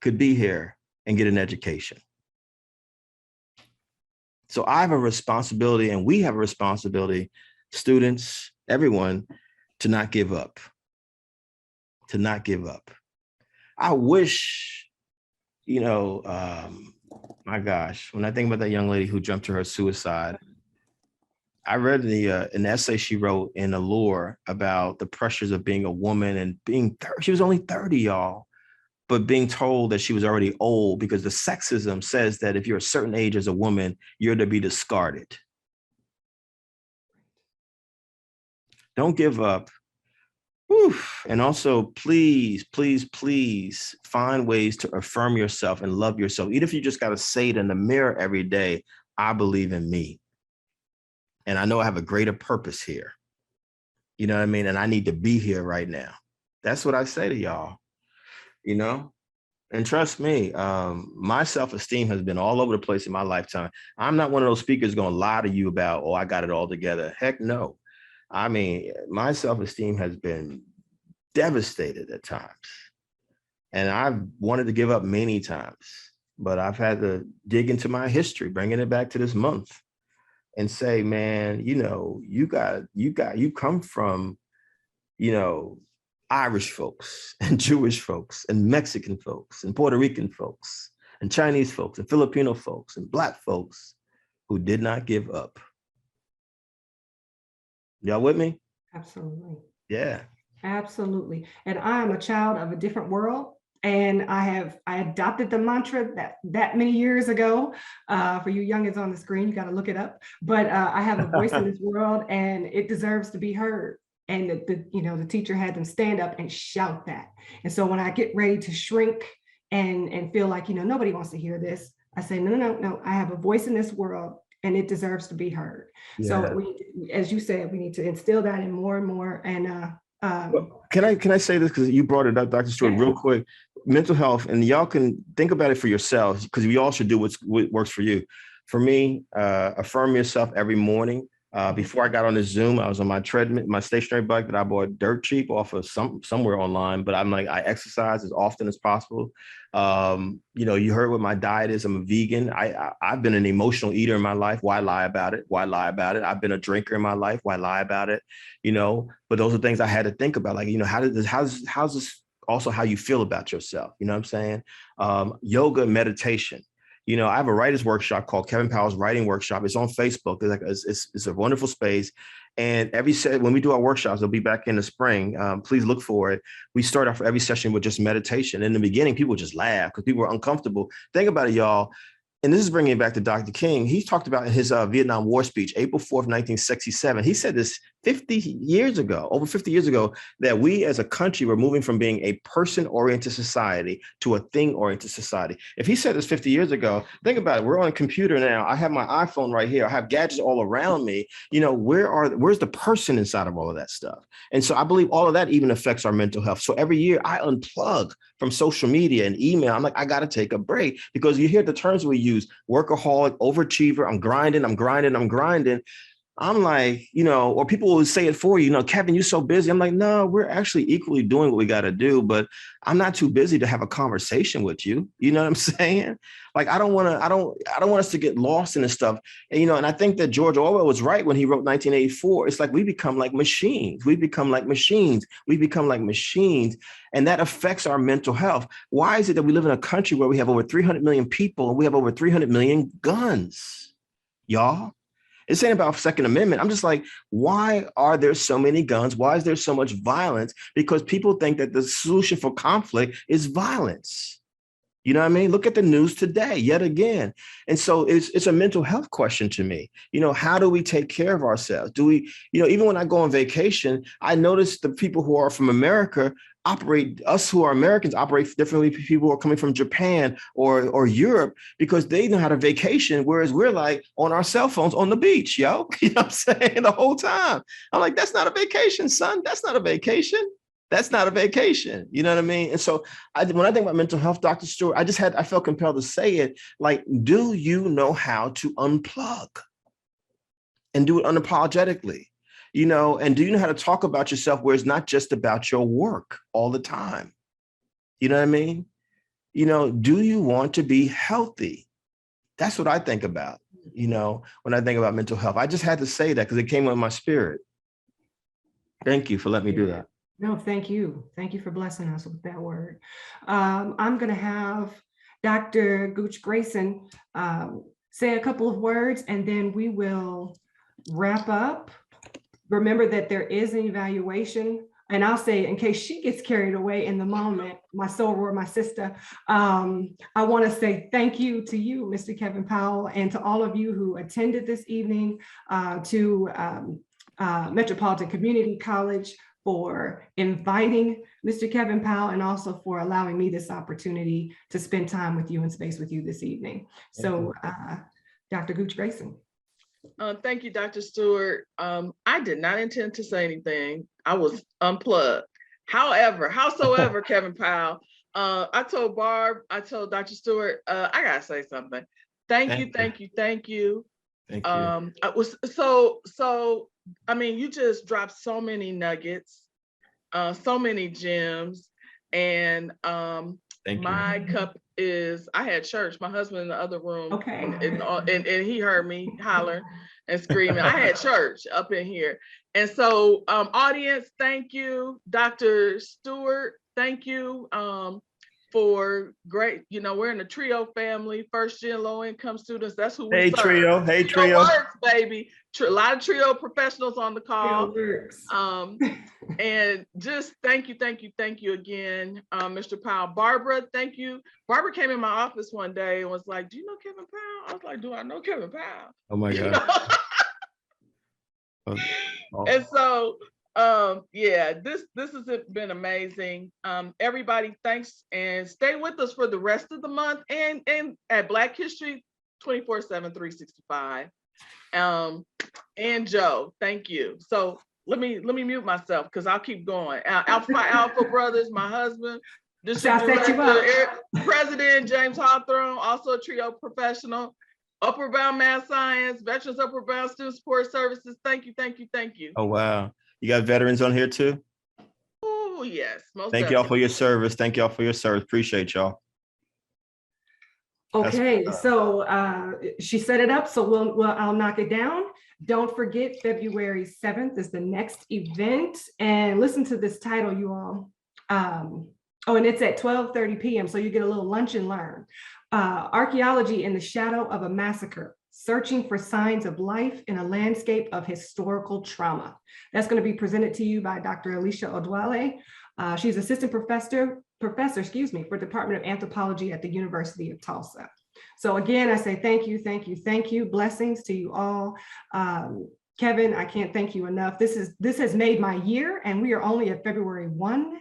could be here and get an education. So I have a responsibility, and we have a responsibility, students, everyone, to not give up, to not give up. I wish, you know, my gosh, when I think about that young lady who jumped to her suicide, I read an essay she wrote in Allure about the pressures of being a woman and she was only 30, y'all, but being told that she was already old because the sexism says that if you're a certain age as a woman, you're to be discarded. Don't give up. Oof. And also, please, please, please find ways to affirm yourself and love yourself. Even if you just got to say it in the mirror every day, I believe in me. And I know I have a greater purpose here. You know what I mean? And I need to be here right now. That's what I say to y'all, you know? And trust me, my self-esteem has been all over the place in my lifetime. I'm not one of those speakers going to lie to you about, oh, I got it all together. Heck no. I mean, my self-esteem has been devastated at times. And I've wanted to give up many times, but I've had to dig into my history, bringing it back to this month and say, man, you know, you come from, you know, Irish folks and Jewish folks and Mexican folks and Puerto Rican folks and Chinese folks and Filipino folks and Black folks who did not give up. Y'all with me? Absolutely. Yeah. Absolutely. And I am a child of a different world. And I adopted the mantra that many years ago. For you youngins on the screen, you got to look it up. But I have a voice in this world, and it deserves to be heard. And the teacher had them stand up and shout that. And so when I get ready to shrink and feel like, nobody wants to hear this, I say, no, I have a voice in this world, and it deserves to be heard. Yeah. So as you said, we need to instill that in more and more. And can I say this, because you brought it up, Dr. Stewart, real quick? Mental health, and y'all can think about it for yourselves, because we all should do what works for you. For me, affirm yourself every morning. Before I got on this Zoom, I was on my treadmill, my stationary bike that I bought dirt cheap off of somewhere online, but I'm like, I exercise as often as possible. You heard what my diet is. I'm a vegan. I've been an emotional eater in my life. Why lie about it? Why lie about it? I've been a drinker in my life. Why lie about it? But those are things I had to think about. Like, how's this also how you feel about yourself? You know what I'm saying? Yoga, meditation. I have a writer's workshop called Kevin Powell's Writing Workshop. It's on Facebook. It's a wonderful space. And when we do our workshops, they'll be back in the spring. Please look for it. We start off every session with just meditation. In the beginning, people just laugh because people are uncomfortable. Think about it, y'all. And this is bringing it back to Dr. King. He talked about in his Vietnam War speech, April 4th, 1967. He said this 50 years ago, over 50 years ago, that we as a country were moving from being a person-oriented society to a thing-oriented society. If he said this 50 years ago, think about it. We're on a computer now. I have my iPhone right here. I have gadgets all around me. You know, where's the person inside of all of that stuff? And so I believe all of that even affects our mental health. So every year I unplug from social media and email. I'm like, I got to take a break, because you hear the terms we use: workaholic, overachiever. I'm grinding. I'm like, you know, or people will say it for you, you know, Kevin, you're so busy. I'm like, no, we're actually equally doing what we got to do, but I'm not too busy to have a conversation with you. You know what I'm saying? Like, I don't want us to get lost in this stuff. And, you know, and I think that George Orwell was right when he wrote 1984. It's like we become like machines. We become like machines. And that affects our mental health. Why is it that we live in a country where we have over 300 million people and we have over 300 million guns, y'all? It's ain't about Second Amendment. I'm just like, why are there so many guns? Why is there so much violence? Because people think that the solution for conflict is violence. You know what I mean? Look at the news today, yet again. And so it's a mental health question to me. You know, how do we take care of ourselves? Do we, you know, even when I go on vacation, I notice the people who are from America us who are Americans operate differently. People who are coming from Japan or Europe, because they know how to vacation, whereas we're like on our cell phones on the beach, yo. You know what I'm saying? The whole time. I'm like, that's not a vacation, son. That's not a vacation. That's not a vacation. You know what I mean? And so when I think about mental health, Dr. Stewart, I felt compelled to say it, like, do you know how to unplug and do it unapologetically? You know, and do you know how to talk about yourself where it's not just about your work all the time? You know what I mean? You know, do you want to be healthy? That's what I think about, you know, when I think about mental health. I just had to say that because it came in my spirit. Thank you for letting me do that. No, thank you. Thank you for blessing us with that word. I'm going to have Dr. Gooch Grayson say a couple of words, and then we will wrap up. Remember that there is an evaluation, and I'll say, in case she gets carried away in the moment, my soror, my sister, I want to say thank you to you, Mr. Kevin Powell, and to all of you who attended this evening, to Metropolitan Community College for inviting Mr. Kevin Powell, and also for allowing me this opportunity to spend time with you and space with you this evening. So, Dr. Gooch Grayson. Thank you, Dr. Stewart. I did not intend to say anything. I was unplugged. Howsoever, Kevin Powell, I told Dr. Stewart, I gotta say something. Thank you. I mean, you just dropped so many nuggets, so many gems, and my cup is, I had church, my husband in the other room, okay, and he heard me holler and screaming. I had church up in here. And so audience, thank you. Dr. Stewart, thank you for great, you know, we're in a trio family, first gen low income students. That's who we serve. Hey trio works, baby. A lot of trio professionals on the call. And just thank you again, Mr. Powell. Barbara, thank you. Barbara came in my office one day and was like, do you know Kevin Powell? I was like, do I know Kevin Powell? Oh my God. And so yeah, this has been amazing. Everybody, thanks, and stay with us for the rest of the month and at Black History 24/7, 365. And Joe, thank you. So let me mute myself because I'll keep going. Alpha Brothers, my husband, President James Hawthorne, also a trio professional. Upward Bound Math Science, Veterans Upward Bound Student Support Services. Thank you. Oh wow, you got veterans on here too? Oh yes, most. Thank y'all for your service. Appreciate y'all. Okay, so she set it up, so I'll knock it down. Don't forget, February 7th is the next event, and listen to this title, you all. And it's at 12:30 p.m., so you get a little lunch and learn. Archaeology in the Shadow of a Massacre, Searching for Signs of Life in a Landscape of Historical Trauma. That's going to be presented to you by Dr. Alicia Odwale. She's assistant professor, for Department of Anthropology at the University of Tulsa. So again, I say thank you, thank you, thank you. Blessings to you all. Kevin, I can't thank you enough. This has made my year, and we are only at February 1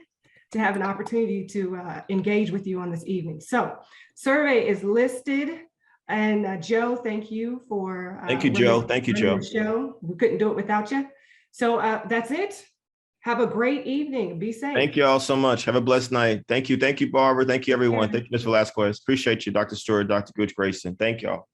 to have an opportunity to engage with you on this evening. So survey is listed. And Joe, thank you for Thank you, Joe. Thank you, Joe. the show. We couldn't do it without you. So that's it. Have a great evening. Be safe. Thank you all so much. Have a blessed night. Thank you. Thank you, Barbara. Thank you, everyone. Thank you, Mr. Velasquez. Appreciate you, Dr. Stewart, Dr. Gooch Grayson. Thank y'all.